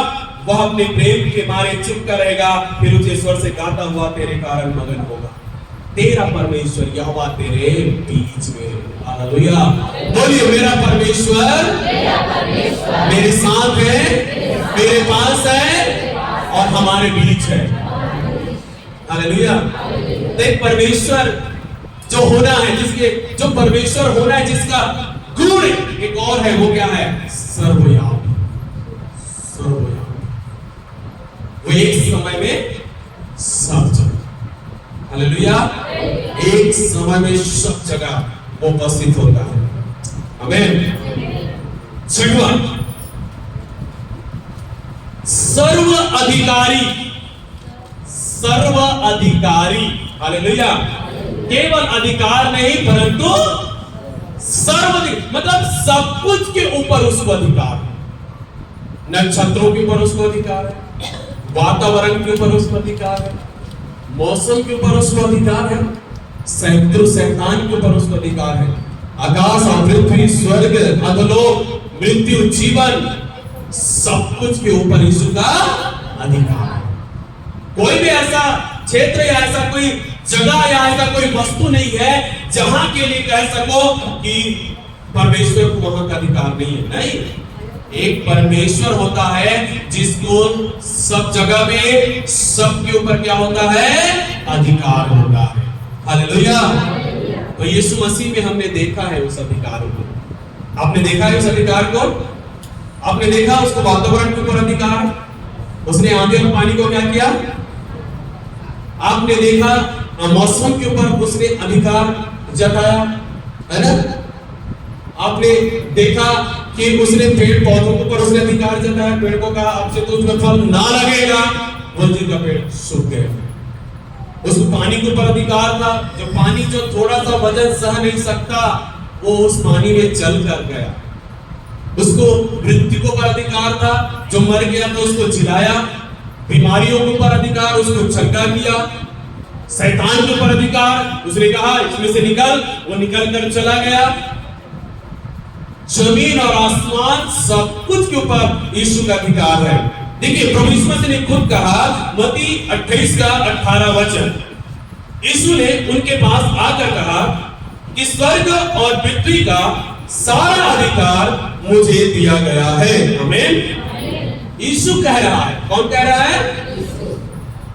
वह अपने प्रेम के मारे चुप कर रहेगा, फिर उसे स्वर से गाता हुआ तेरे कारण मगन होगा। तेरा परमेश्वर यहोवा तेरे बीच में। हालेलुया। बोलिए मेरा परमेश्वर मेरे साथ है, मेरे पास है और हमारे बीच है। हालेलुया। तो एक परमेश्वर जो होना है, जिसके जो परमेश्वर होना है, जिसका गुण एक और है, वो क्या है? सर्वव्यापी। सर्वव्यापी, वो एक समय में सब जगह। हालेलुया। एक समय में सब जगह वो उपस्थित होता है। आमीन। छठवां, सर्व अधिकारी। सर्व अधिकारी। हालेलुया। केवल अधिकार नहीं परंतु सर्व, मतलब सब कुछ के ऊपर उसको अधिकार है। नक्षत्रों के ऊपर उसको अधिकार है, वातावरण के ऊपर उसको अधिकार है, मौसम के ऊपर उसको अधिकार है, शत्रु शैतान के ऊपर उसको अधिकार है। आकाश और पृथ्वी, स्वर्ग, अधोलोक, मृत्यु, जीवन, सब कुछ के ऊपर यीशु का अधिकार है। कोई भी ऐसा क्षेत्र या ऐसा कोई जगह या ऐसा कोई वस्तु नहीं है जहां के लिए कह सको कि परमेश्वर को वहां का अधिकार नहीं है। नहीं, एक परमेश्वर होता है जिसको सब जगह में सबके ऊपर क्या होता है, अधिकार होता है। हालेलुया। तो यीशु मसीह में हमने देखा है उस अधिकार को। आपने देखा है उस अधिकार को? आपने देखा उसको वातावरण के ऊपर अधिकार, उसने आंधी और पानी को क्या किया? आपने देखा मौसम के ऊपर उसने अधिकार जताया, है ना? आपने देखा कि उसने पेड़ पौधों के ऊपर उसने अधिकार जताया, पेड़ को कहा आपसे तो उसमें फल ना लगेगा, बोलती का पेड़ सूख गया। उस पानी के ऊपर अधिकार था, जो पानी जो थोड़ा सा वजन सह नहीं सकता वो उस पानी में चल कर गया। उसको मृत्यु के ऊपर अधिकार था, जो मर गया तो उसको जिलाया। बीमारियों के ऊपर अधिकार, उसको चंगा किया। शैतान के ऊपर अधिकार, उसने कहा इसमें से निकल, वो निकल कर चला गया। जमीन और आसमान सब कुछ के ऊपर यीशु का अधिकार है। देखिए प्रभु यीशु मसीह ने खुद कहा, मत्ती 28 का 18 वचन, यीशु ने उनके पास आकर कहा कि स्वर्ग और पृथ्वी का सारा अधिकार मुझे दिया गया है। आमीन। यीशु कह रहा है, कौन कह रहा है?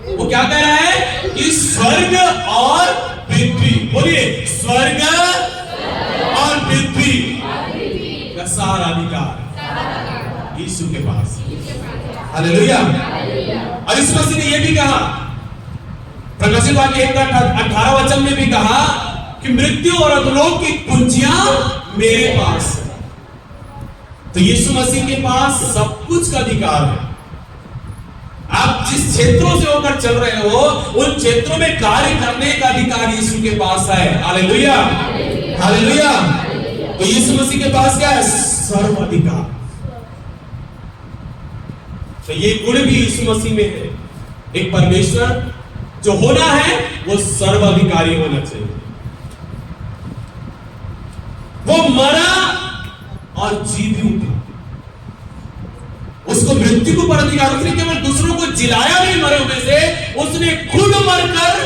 वो क्या कह रहा है कि स्वर्ग और पृथ्वी, बोलिए स्वर्ग और पृथ्वी का सारा अधिकार यीशु के पास। हालेलुया। और इस मसीह ने यह भी कहा, प्रकाशित वाक्य 1 का 18 वचन में भी कहा कि मृत्यु और अधोलोक की कुंजियां मेरे पास है। तो यीशु मसीह के पास सब कुछ का अधिकार है। आप जिस क्षेत्रों से होकर चल रहे हो उन क्षेत्रों में कार्य करने का अधिकार यीशु के पास है। Hallelujah, hallelujah. तो यीशु मसीह के पास क्या है? सर्वाधिकार। तो ये गुण भी यीशु मसीह में है। एक परमेश्वर जो होना है वो सर्वाधिकारी होना चाहिए। वो मरा और जी भी उठा, उसको मृत्यु को पर अधिकार, उसने केवल दूसरों को जिलाया नहीं मरे हुए से, उसने खुद मरकर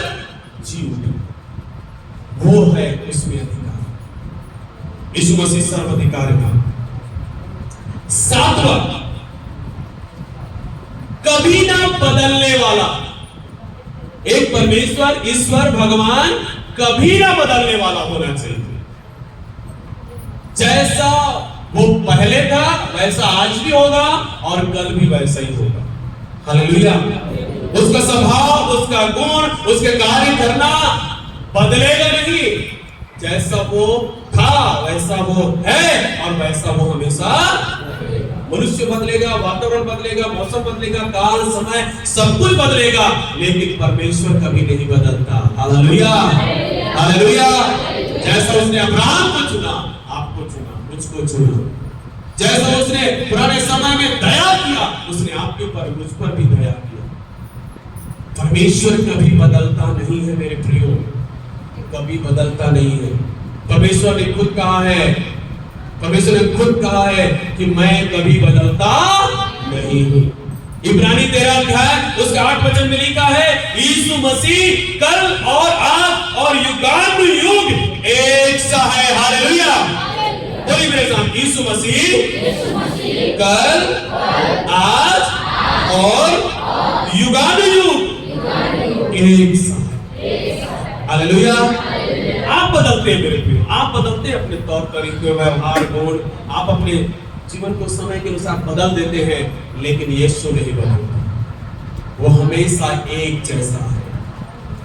जी उठा, वो है उसमें अधिकार। यीशु मसीह सर्वाधिकारी था। सातवां, कभी ना बदलने वाला। एक परमेश्वर, ईश्वर, भगवान कभी ना बदलने वाला होना चाहिए। जैसा वो पहले था वैसा आज भी होगा और कल भी वैसा ही होगा। हालेलुया। उसका स्वभाव, उसका गुण, उसके कार्य करना बदलेगा नहीं। जैसा वो था वैसा वो है और वैसा वो हमेशा। मनुष्य बदलेगा, वातावरण बदलेगा, मौसम बदलेगा, काल समय सब कुछ बदलेगा, लेकिन परमेश्वर कभी नहीं बदलता। Hallelujah, hallelujah. जैसा उसने अब्राहम को चुना, आपको चुना, मुझको चुना। जैसा उसने पुराने समय में दया किया, उसने आपके ऊपर, मुझ पर भी दया किया। परमेश्वर कभी बदलता नहीं है मेरे प्रियो, कभी बदलता नहीं है। परमेश्वर ने खुद कहा है, परमेश्वर ने खुद कहा है कि मैं कभी बदलता नहीं हूं। इब्रानी 13 अध्याय उसका 8 वचन में लिखा है, यीशु मसीह कल और आज और युगानुयुग एक सा है। हालेलुया। बोलिए मेरे साथ, यीशु मसीह कल, आज और युगानुयुग एक सा है। हालेलुया। आप बदलते हैं मेरे प्रिय, आप बदलते हैं अपने तौर तरीके, व्यवहार, गुण, आप अपने जीवन को समय के अनुसार बदल देते हैं, लेकिन यीशु नहीं बदलता। वो हमेशा एक जैसा है।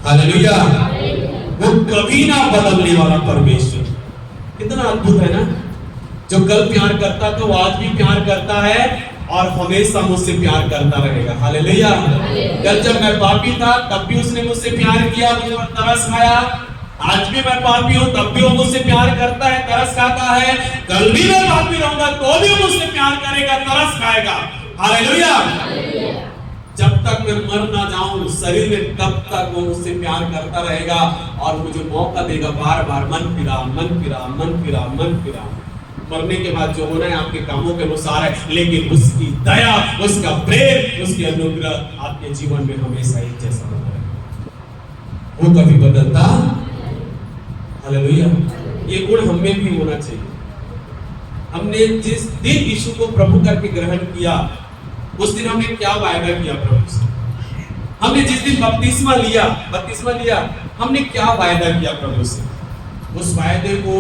हालेलुया। वो कभी ना बदलने वाला परमेश्वर। कितना अद्भुत है ना। जो कल प्यार करता था वो आज भी प्यार करता है और हमेशा मुझसे प्यार करता रहेगा। हालेलुया। कल जब मैं पापी था तब भी उसने मुझसे प्यार किया, मुझ पर तरस खाया। आज भी मैं पापी हूं तब भी वो मुझसे प्यार करता है, तरस खाता है। कल भी मैं पापी रहूंगा तो भी वो मुझसे प्यार करेगा, तरस खाएगा। हालेलुया। जब तक मैं मर ना जाऊं शरीर में, तब तक वो मुझसे प्यार करता रहेगा और मुझे मौका देगा बार बार। मन फिरा मन फिरा मन फिरा मन फिरा। मरने के बाद जो होना है आपके कामों के अनुसार है, लेकिन उसकी दया, उसका प्रेम, उसकी अनुग्रह आपके जीवन में हमेशा एक जैसा होता है, वो कभी बदलता। हालेलुया। ये गुण हमें भी होना चाहिए। हमने जिस दिन यीशु को प्रभु करके ग्रहण किया, उस दिन हमने क्या वायदा किया प्रभु से? हमने जिस दिन बपतिस्मा लिया, हमने क्या वायदा किया प्रभु से? उस वायदे को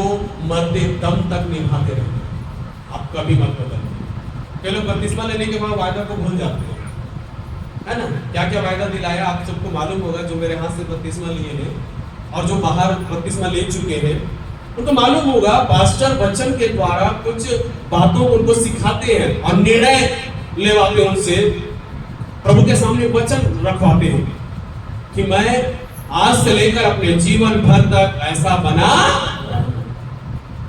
मरते दम तक निभाते रहना। आप कभी मत बदलना। कई लोग बपतिस्मा लेने के बाद वायदा को भूल जाते हैं, है ना? क्या क्या वायदा दिलाया आप सबको मालूम होगा, जो मेरे हाथ से बपतिस्मा लिए हैं और जो बाहर बपतिस्मा ले चुके हैं उनको मालूम होगा। पास्टर वचन के द्वारा कुछ बातों को उनको सिखाते हैं और निर्णय लेवाते हैं उनसे, प्रभु के सामने वचन रखवाते हैं कि मैं आज से लेकर अपने जीवन भर तक ऐसा बना।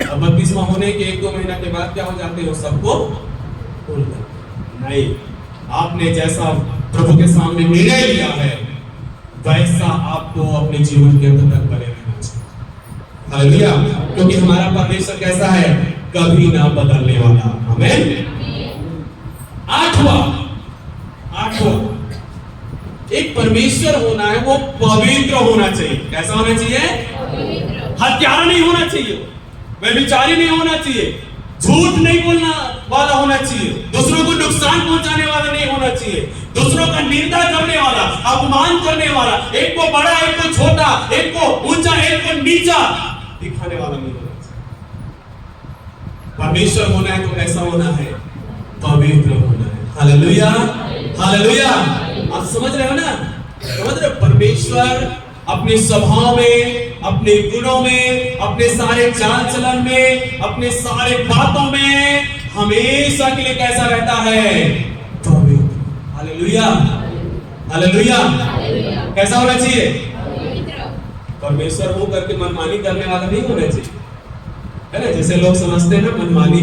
अब बपतिस्मा होने के 1-2 महीना के बाद क्या हो जाते हो? सबको भूल जाते। नहीं, आपने जैसा प्रभु के सामने निर्णय लिया है वैसा आपको अपने जीवन के अंत तक बने रहना चाहिए। हालेलुया। क्योंकि हमारा परमेश्वर कैसा है? कभी ना बदलने वाला। आमीन। आठवां, एक परमेश्वर होना है, वो पवित्र होना चाहिए। कैसा होना चाहिए? हत्यारा नहीं होना चाहिए, व्यभिचारी नहीं होना चाहिए, झूठ नहीं बोलना वाला होना चाहिए, दूसरों को नुकसान पहुंचाने वाला नहीं होना चाहिए, दूसरों का निंदा करने वाला, अपमान करने वाला, एक को बड़ा एक को छोटा, एक को ऊंचा एक को नीचा दिखाने वाला नहीं होना चाहिए। परमेश्वर होना है तो कैसा होना है? पवित्र होना है। Hallelujah, hallelujah. आप समझ रहे हो ना? समझ रहे हो? परमेश्वर अपने स्वभाव में, अपने गुणों में, अपने सारे चाल चलन में, अपने सारे बातों में हमेशा के लिए कैसा रहता है? पवित्र। Hallelujah, hallelujah. कैसा होना चाहिए? परमेश्वर हो करके मनमानी करने वाला नहीं होना चाहिए, है ना? जैसे लोग समझते हैं ना, मनमानी,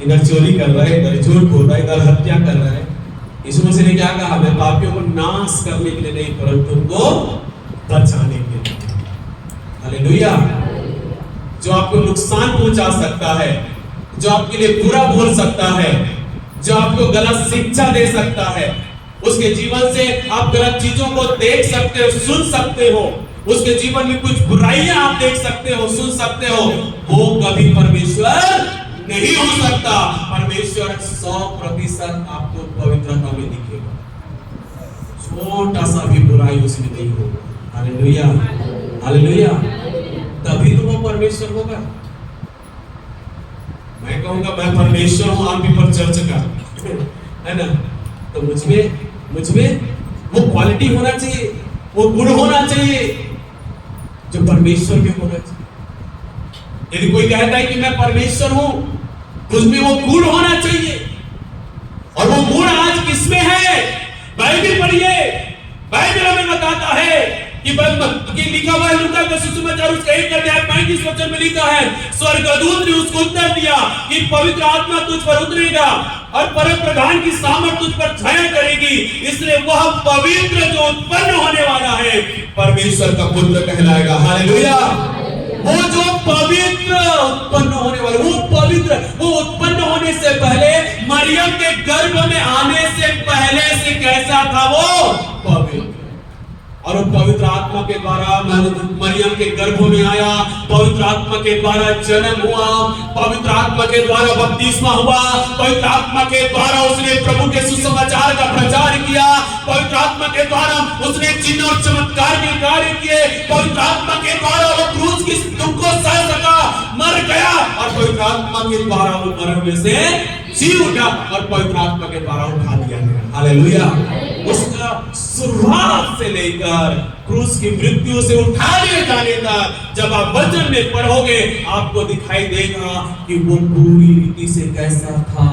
इधर चोरी कर रहा है, इधर झूठ बोल रहा है, इधर हत्या कर रहा है। यीशु मसीह ने क्या कहा? मैं पापियों को नाश करने के लिए नहीं, परंतु उनको बचाने के लिए। हालेलुया। जो आपको नुकसान पहुंचा सकता है, जो आपके लिए बुरा बोल सकता है, जो आपको गलत शिक्षा दे सकता है, उसके जीवन से आप गलत चीजों को देख सकते हो, सुन सकते हो, उसके जीवन में कुछ बुराइयां आप देख सकते हो, सुन सकते हो, वो कभी परमेश्वर नहीं हो सकता। परमेश्वर 100% आपको पवित्रता में दिखेगा, छोटा सा भी बुराई उसमें नहीं होगा। Hallelujah, hallelujah. तभी तो वो परमेश्वर होगा। मैं कहूंगा मैं परमेश्वर हूं, आप भी पर चर्च का, है ना? तो मुझमें वो क्वालिटी होना चाहिए, वो गुण होना चाहिए जो परमेश्वर के होना चाहिए। यदि कोई कहता है कि मैं परमेश्वर हूं, उसमें वो गुण होना चाहिए। और वो गुण आज किसमें है? बाइबल पढ़िए, बाइबल हमें बताता है कि लिखा हुआ है लूका का सुसमाचार उसका 1 अध्याय 35 वचन में लिखा है, स्वर्गदूत ने उसको उत्तर दिया कि पवित्र आत्मा तुझ पर उतरेगा और परम प्रधान की सामर्थ तुझ पर छाया करेगी, इसलिए वह पवित्र जो उत्पन्न होने वाला है परमेश्वर का पुत्र कहलाएगा। हालेलुया। वो जो पवित्र उत्पन्न होने वाला, वो पवित्र, वो उत्पन्न होने से पहले, मरियम के गर्भ में आने से पहले से कैसा था? वो पवित्र। और वो पवित्र आत्मा के द्वारा मरियम के गर्भ में आया, पवित्र आत्मा के द्वारा जन्म हुआ, पवित्र आत्मा के द्वारा बपतिस्मा हुआ, पवित्र आत्मा के द्वारा उसने प्रभु के सुसमाचार का प्रचार किया, पवित्र आत्मा के द्वारा उसने चिन्ह और चमत्कार के कार्य किए, पवित्र आत्मा के द्वारा वो क्रूस की दुख को सह सका, मर गया, और पवित्र आत्मा के द्वारा वो मरण में से जी उठा और पवित्र आत्मा के द्वारा उठा दिया गया। हालेलुया। उसका शुरुआत से लेकर क्रूस की मृत्यु से उठा दिए जाने तक जब आप वचन में पढ़ोगे आपको दिखाई देगा कि वो पूरी रीति से कैसा था?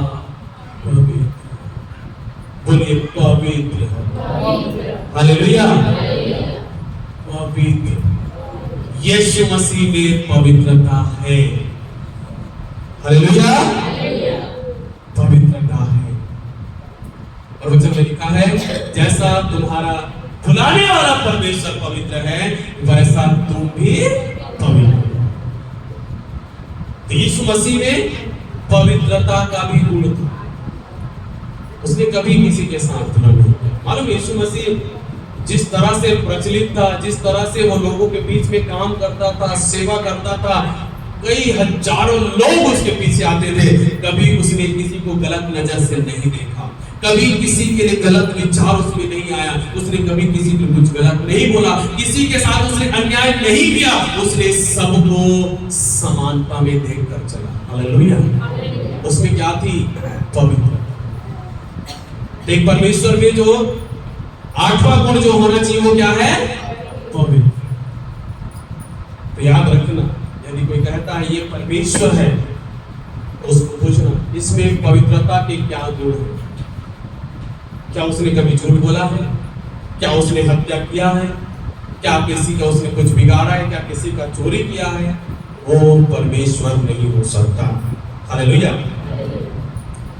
पवित्र। बोलिए पवित्र। हालेलुया। पवित्र। यीशु मसीह में पवित्रता है। हालेलुया। पवित्रता है। और वचन में लिखा है जैसा तुम्हारा बुलाने वाला परमेश्वर पवित्र है, वैसा तुम भी पवित्र। तो यीशु मसीह में पवित्रता का भी गुण था, उसने कभी किसी के साथ तुलना नहीं किया। मालूम यीशु मसीह जिस तरह से प्रचलित था, जिस तरह से वो लोगों के बीच में काम करता था, सेवा करता था, कई हजारों लोग उसके पीछे आते थे, कभी उसने किसी को गलत नजर से नहीं देखा, कभी किसी के लिए गलत विचार उसमें नहीं आया, उसने कभी किसी को कुछ गलत नहीं बोला, किसी के साथ उसने अन्याय नहीं किया, उसने सबको समानता में देखकर चला। हालेलुया। उसमें क्या थी? पवित्र। एक परमेश्वर में जो 8वां गुण जो होना चाहिए वो क्या है? पवित्र। तो याद रखना, यदि कोई कहता है ये परमेश्वर है, तो उसको पूछना इसमें पवित्रता के क्या गुण है? क्या उसने कभी झूठ बोला है? क्या उसने हत्या किया है? क्या किसी का उसने कुछ बिगाड़ा है? क्या किसी का चोरी किया है? वो परमेश्वर नहीं हो सकता। हालेलुया।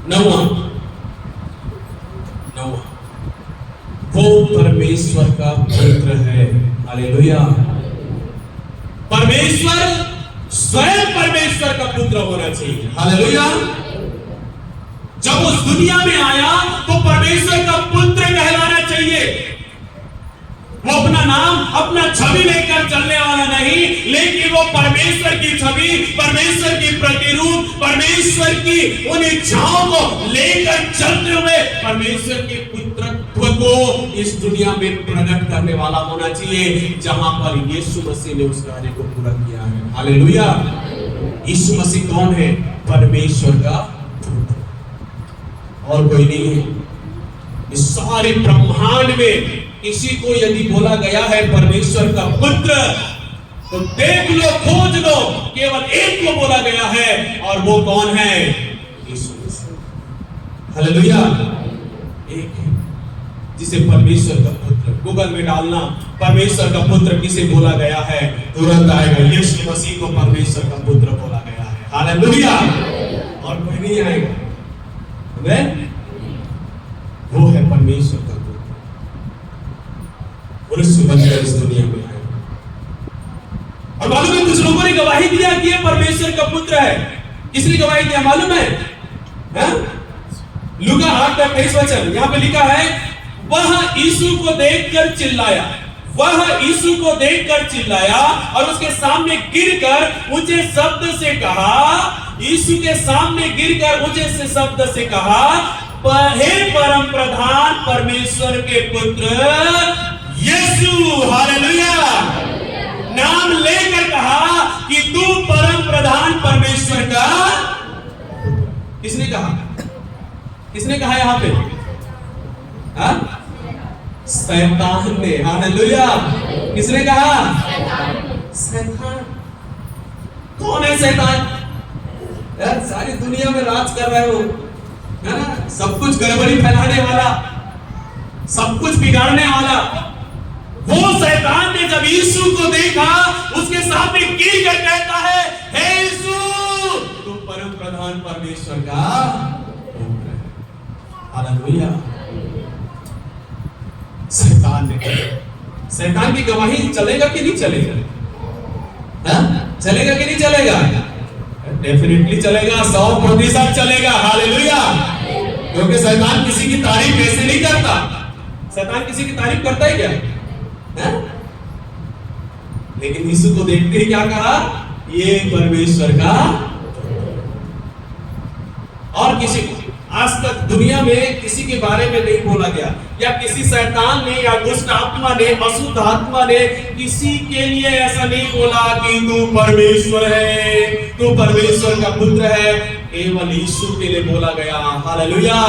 9वां, वो परमेश्वर का पुत्र है। हालेलुया। परमेश्वर स्वयं परमेश्वर का पुत्र होना चाहिए। हालेलुया। जब उस दुनिया में आया तो परमेश्वर का पुत्र कहलाना चाहिए। वो अपना नाम, अपना छवि लेकर चलने वाला नहीं, लेकिन वो परमेश्वर की छवि, परमेश्वर की प्रतिरूप, परमेश्वर की उन इच्छाओं को लेकर चलते हुए परमेश्वर के पुत्रत्व को इस दुनिया में प्रकट करने वाला होना चाहिए, जहां पर यीशु मसीह ने उस कार्य को पूरा किया है। हालेलुया। यीशु मसीह कौन है? परमेश्वर का पुत्र, और कोई नहीं है। इस सारे ब्रह्मांड में किसी को यदि बोला गया है परमेश्वर का पुत्र, तो देख लो, खोज लो, केवल एक को बोला गया है, और वो कौन है? यीशु मसीह। हालेलुया। एक है जिसे परमेश्वर का पुत्र, गूगल में डालना परमेश्वर का पुत्र किसे बोला गया है, तुरंत आएगा यीशु मसीह को परमेश्वर का पुत्र बोला गया है। हालेलुया। और कोई नहीं आएगा। वो है परमेश्वर का पुत्र, मनुष्य बनकर इस दुनिया में आए। और मालूम है कुछ लोगों ने गवाही दिया कि ये परमेश्वर का पुत्र है। किसने गवाही दिया मालूम है? लूका 8:28 यहां पे लिखा है, वह यीशु को देखकर चिल्लाया, वह यीशु को देखकर चिल्लाया और उसके सामने गिरकर ऊंचे शब्द से कहा, यीशु के सामने गिरकर ऊंचे से शब्द से कहा, हे परम प्रधान परमेश्वर के पुत्र यीशु। हालेलुया। नाम लेकर कहा कि तू परम प्रधान परमेश्वर का। किसने कहा? किसने कहा यहां पे? शैतान ने। हालेलुया। किसने कहा? शैतान। कौन है शैतान? यार सारी दुनिया में राज कर रहे हो, है ना? सब कुछ गड़बड़ी फैलाने वाला, सब कुछ बिगाड़ने वाला। वो शैतान ने जब यीशु को देखा, उसके सामने गिर कर कहता है, हे यीशु, तू परम प्रधान परमेश्वर का पुत्र है। हालेलुया। शैतान ने, शैतान की गवाही चलेगा कि नहीं चलेगा? चलेगा कि नहीं चलेगा? डेफिनेटली चलेगा, 100% चलेगा। हालेलुया। क्योंकि शैतान किसी की तारीफ ऐसे नहीं करता। शैतान किसी की तारीफ करता है क्या? लेकिन यीशु को देखते ही क्या कहा? ये परमेश्वर का। और किसी को आज तक दुनिया में किसी के बारे में नहीं बोला गया, या किसी शैतान ने या दुष्ट आत्मा ने, अशुद्ध आत्मा ने किसी के लिए ऐसा नहीं बोला कि तू परमेश्वर है, तू परमेश्वर का पुत्र है। केवल यीशु के लिए बोला गया। हालेलुया।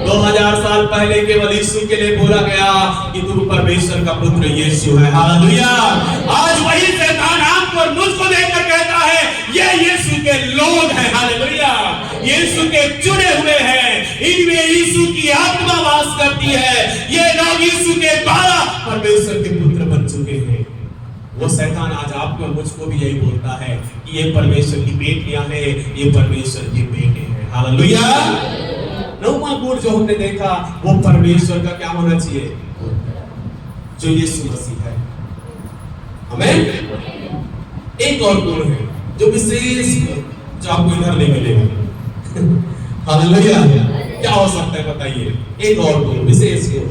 2000 साल पहले केवल यीशु के लिए बोला गया कि तू परमेश्वर का पुत्र यीशु है। हालेलुया। आज वही शैतान आपको और मुझको देखकर कहता है, ये यीशु के लोग हैं। हालेलुया। यीशु के चुने हुए हैं, इनमें यीशु की आत्मा वास करती है, ये लोग यीशु के द्वारा परमेश्वर के पुत्र बन चुके हैं। वो शैतान आज आपको और मुझको भी यही बोलता है कि ये परमेश्वर की बेटियां हैं, ये परमेश्वर के बेटे हैं। हालेलुया। नौवां गुण जो हमने देखा वो परमेश्वर का क्या होना चाहिए, जो यीशु मसीह है। आमीन। एक और गुण है जो विशेष गुण जो आपको इधर नहीं मिलेगा। हालेलुया। क्या हो सकता है बताइए, एक और गुण, विशेष गुण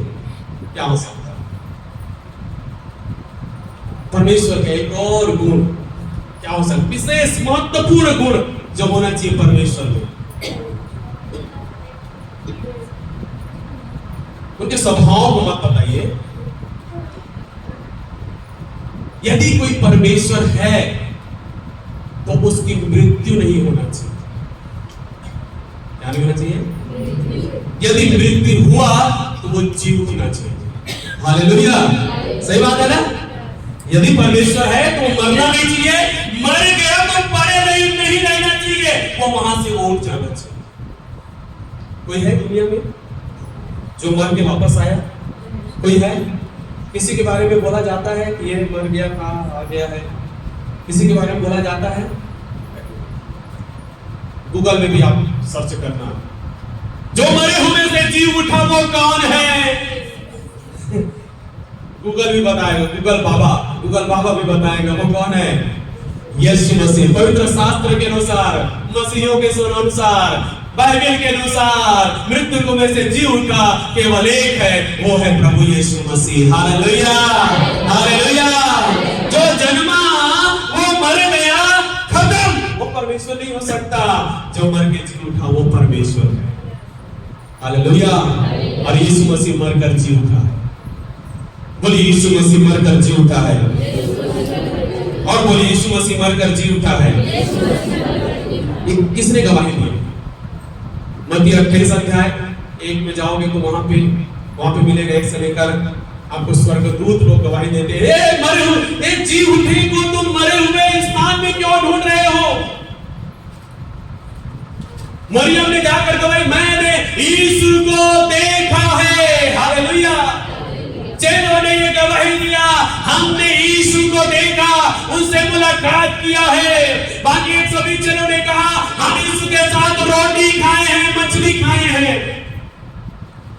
क्या हो सकता है? परमेश्वर का एक और गुण क्या हो सकता है, विशेष महत्वपूर्ण गुण जो होना चाहिए परमेश्वर में? उनके स्वभाव को मत बताइए। यदि कोई परमेश्वर है तो उसकी मृत्यु नहीं होना चाहिए। क्या नहीं होना चाहिए? यदि मृत्यु हुआ तो वो जी उठना चाहिए। हालेलुया। सही बात है ना? यदि परमेश्वर है तो मरना नहीं चाहिए, मर गया तो पड़े नहीं रहना चाहिए, वो वहां से उठ जाना चाहिए। कोई है दुनिया में जो मर के वापस आया? कोई है? किसी के बारे में बोला जाता है कि ये मर गया, कहाँ आ गया है? किसी के बारे में बोला जाता है? गूगल में भी आप सर्च करना, जो मरे हुए से जी उठा वो कौन है? गूगल भी बताएगा, गूगल बाबा भी बताएगा वो कौन है। यीशु मसीह। पवित्र शास्त्र के अनुसार, मसीहियों के अनुसार, बाइबल के अनुसार मृत्यु में से जी उठा केवल एक है, वो है प्रभु यीशु मसीह। Hallelujah, hallelujah. जो जन्मा वो मर गया, खत्म, वो परमेश्वर नहीं हो सकता। जो मर के जी उठा वो परमेश्वर है। हालेलुया। और यीशु मसीह मरकर जी उठा है। बोलिए यीशु मसीह मरकर जी उठा है। और बोलिए यीशु मसीह मरकर जी उठा है। किसने गवाही दी? मत्ती 28 अध्याय 1 में जाओगे तो वहां पे मिलेगा, 1 से लेकर आपको स्वर्गदूत लोग गवाही देते हैं, ए मरे हुए, ए जी उठे को तुम मरे हुए स्थान में क्यों ढूंढ रहे हो? मरियम ने जाकर गवाही, मैंने यीशु को देखा है। हालेलुया। चेलों ने ये गवाही दिया, हमने यीशु को देखा, उनसे मुलाकात किया है। बाकी सभी चेलों ने कहा, हम यीशु के साथ रोटी खाए हैं, मछली खाए हैं।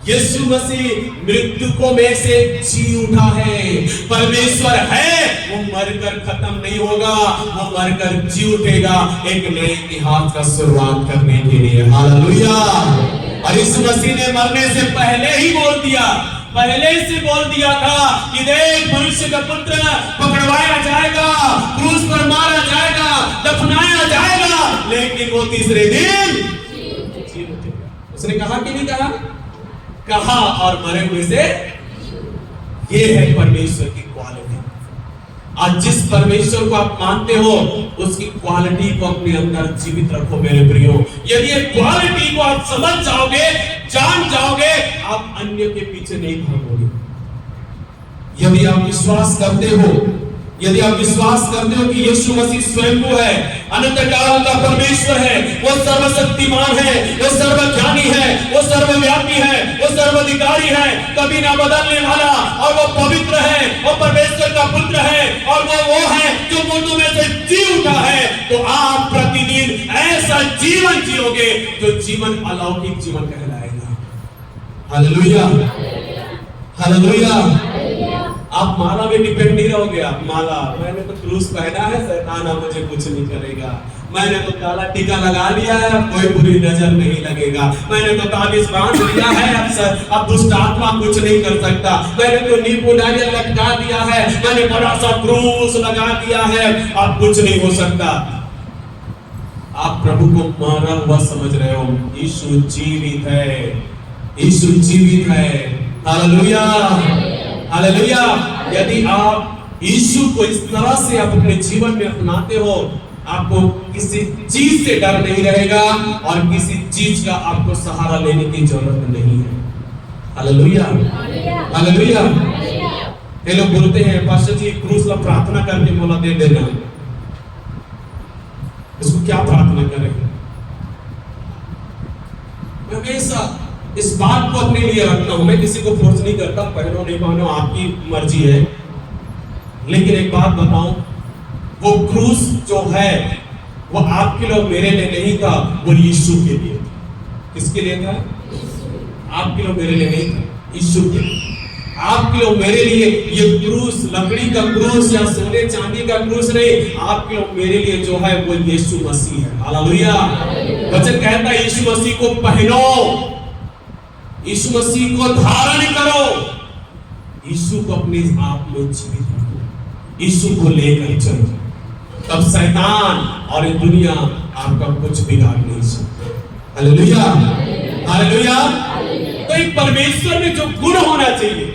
यीशु मसीह मृत्यु को में से जी उठा है। परमेश्वर है, वो मरकर खत्म नहीं होगा, वो मरकर जी उठेगा एक नए इतिहास का शुरुआत करने के लिए। हालेलुया। और यीशु मसीह ने मरने से पहले ही बोल दिया, पहले से बोल दिया था कि देख मनुष्य का पुत्र पकड़वाया जाएगा, क्रूस पर मारा जाएगा, दफनाया जाएगा, लेकिन वो तीसरे दिन जी उठेगा। उसने कहा कि नहीं कहा? कहा। और मरे हुए से, ये है परमेश्वर की क्वालिटी। आज जिस परमेश्वर को आप मानते हो उसकी क्वालिटी को अपने अंदर जीवित रखो मेरे प्रियो। यदि ये क्वालिटी को आप समझ जाओगे, जान जाओगे, आप अन्य के पीछे नहीं भागोगे। यदि आप विश्वास करते हो, यदि आप विश्वास करते हो कि यीशु मसीह स्वयं को है, अनंत काल का परमेश्वर है, वो सर्वशक्तिमान है, वो सर्वज्ञानी है, वो सर्वव्यापी है, वो सर्वाधिकारी है, कभी ना बदलने वाला, और वो पवित्र है, वो परमेश्वर का पुत्र है, और वो है जो मुर्दों में से जी उठा है। तो आप प्रतिदिन ऐसा जीवन जियोगे जो जीवन अलौकिक जीवन कहलाएगा। Hallelujah, hallelujah. आप माला में डिपेंड नहीं रहोगे। आप माला, मैंने तो क्रूस पहना है, शैतान अब मुझे कुछ नहीं करेगा, मैंने तो काला टीका लगा लिया है, अब कोई बुरी नजर नहीं लगेगा, मैंने तो ताबीज बांध लिया है, अब दुष्ट आत्मा कुछ नहीं कर सकता, मैंने तो नींबू नारियल लटका दिया है, मैंने बड़ा सा क्रूस लगा दिया है, अब कुछ नहीं हो सकता। आप प्रभु को मारा हुआ समझ रहे हो। यीशु जीवित है, यीशु जीवित है। Hallelujah, hallelujah. यदि आप यीशु को इस तरह से अपने जीवन में अपनाते हो, आपको किसी चीज से डर नहीं रहेगा और किसी चीज का आपको सहारा लेने की जरूरत नहीं है। Hallelujah, hallelujah. ये लोग बोलते हैं, पास्टर जी क्रूस ला प्रार्थना करके मोला दे देना। इसको क्या प्रार्थना करें? हमेशा इस बात को अपने लिए रखना हूं। मैं किसी को फोर्स नहीं करता, पहनो नहीं पहनो आपकी मर्जी है, लेकिन एक बात बताऊं, वो क्रूस जो है वो आपके लिए, मेरे लिए नहीं था, वो यीशु के लिए। किसके लिए था? आपके लिए मेरे लिए नहीं था, यीशु के लिए। आपके लिए मेरे लिए ये क्रूस, लकड़ी का क्रूस या सोने चांदी का क्रूस नहीं, आपके लिए मेरे लिए जो है वो यीशु मसीह है। हालेलुया। वचन कहता है यीशु मसीह को पहनो, यीशु मसीह को धारण करो, यीशु को अपने आप में जीवित रखो, यीशु को लेकर चलो, तब शैतान और ये दुनिया आपका कुछ बिगाड़ नहीं सकती। Hallelujah, hallelujah. तो एक परमेश्वर में जो गुण होना चाहिए,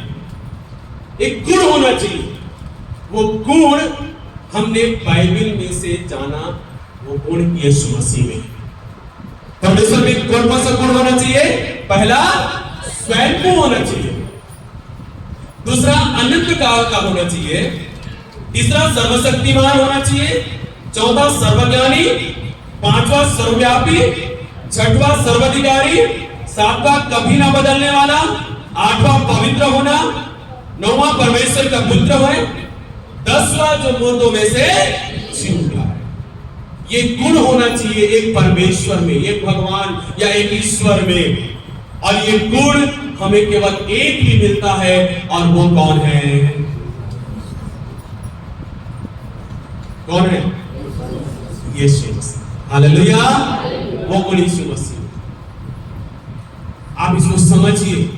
एक गुण होना चाहिए, वो गुण हमने बाइबल में से जाना, वो गुण यीशु मसीह में। परमेश्वर में कौन सा गुण होना चाहिए? पहला स्वयं को होना चाहिए, दूसरा अनंत काल का होना चाहिए, तीसरा सर्वशक्तिमान होना चाहिए, चौथा सर्वज्ञानी, पांचवा सर्वव्यापी, छठवां सर्वाधिकारी, सातवां कभी ना बदलने वाला, आठवां पवित्र होना, नौवां परमेश्वर का पुत्र है, 10वां जो मुर्दों में से जी उठा है। ये गुण होना चाहिए एक परमेश्वर में, एक भगवान या एक ईश्वर में। और ये गुण हमें केवल एक ही मिलता है, और वो कौन है? कौन है? यीशु मसीह। हालेलुया। वो गुण यीशु मसीह। आप इसको समझिए,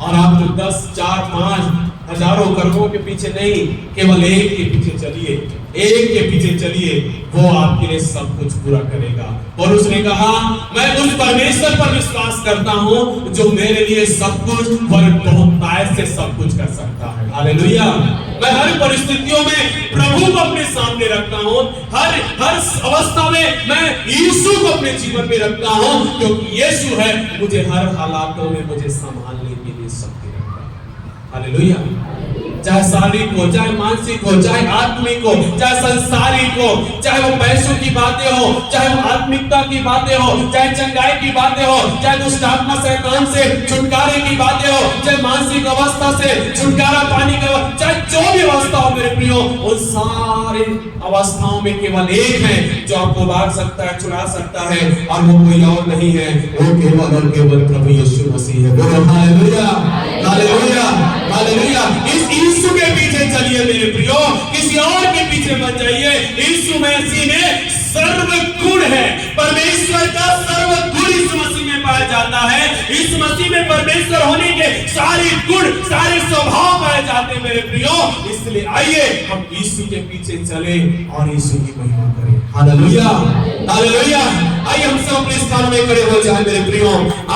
और आप तो 10, 4, 5 हजारों कर्मों के पीछे नहीं, केवल एक के पीछे चलिए, एक के पीछे चलिए, वो आपके लिए सब कुछ पूरा करेगा। और उसने कहा, मैं उस परमेश्वर पर विश्वास करता हूं जो मेरे लिए सब कुछ और बहुतायत से सब कुछ कर सकता है। हालेलुया। मैं हर परिस्थितियों में प्रभु को अपने सामने रखता हूं, हर अवस्था में मैं यीशु को अपने जीवन में रखता हूं, क्योंकि यीशु है मुझे हर हालातों में मुझे संभालने के लिए शक्ति रखता है। हालेलुया। चाहे शारीरिक हो, चाहे मानसिक हो, चाहे आत्मिक हो, चाहे संसारिक हो, चाहे वो पैसों की बातें हो, चाहे वो आत्मिकता की बातें हो, चाहे चंगाई की बातें हो, चाहे दुष्ट आत्मा शैतान से छुटकारे की बातें हो, चाहे मानसिक अवस्था से छुटकारा पाने का, चाहे जो भी अवस्था हो मेरे प्रियो, उन सारे अवस्थाओं में केवल एक है जो आपको बांध सकता है, छुड़ा सकता है, और वो कोई और नहीं है, वो केवल और केवल प्रभु यीशु मसीह है। बोलो हालेलुया, हालेलुया, हालेलुया। इस यीशु के पीछे चलिए मेरे प्रियो, किसी और के पीछे मत जाइए। यीशु मसीह में सर्व गुण है, परमेश्वर का सर्व गुण यीशु मसीह में पाया जाता है। यीशु मसीह में परमेश्वर होने के सारे गुण, सारे स्वभाव पाए जाते हैं मेरे प्रियो। इसलिए आइए हम यीशु के पीछे चले और यीशु की महिमा करें। Hallelujah, hallelujah. आइए हम सब अपने स्थान में खड़े हो जाए मेरे प्रियो।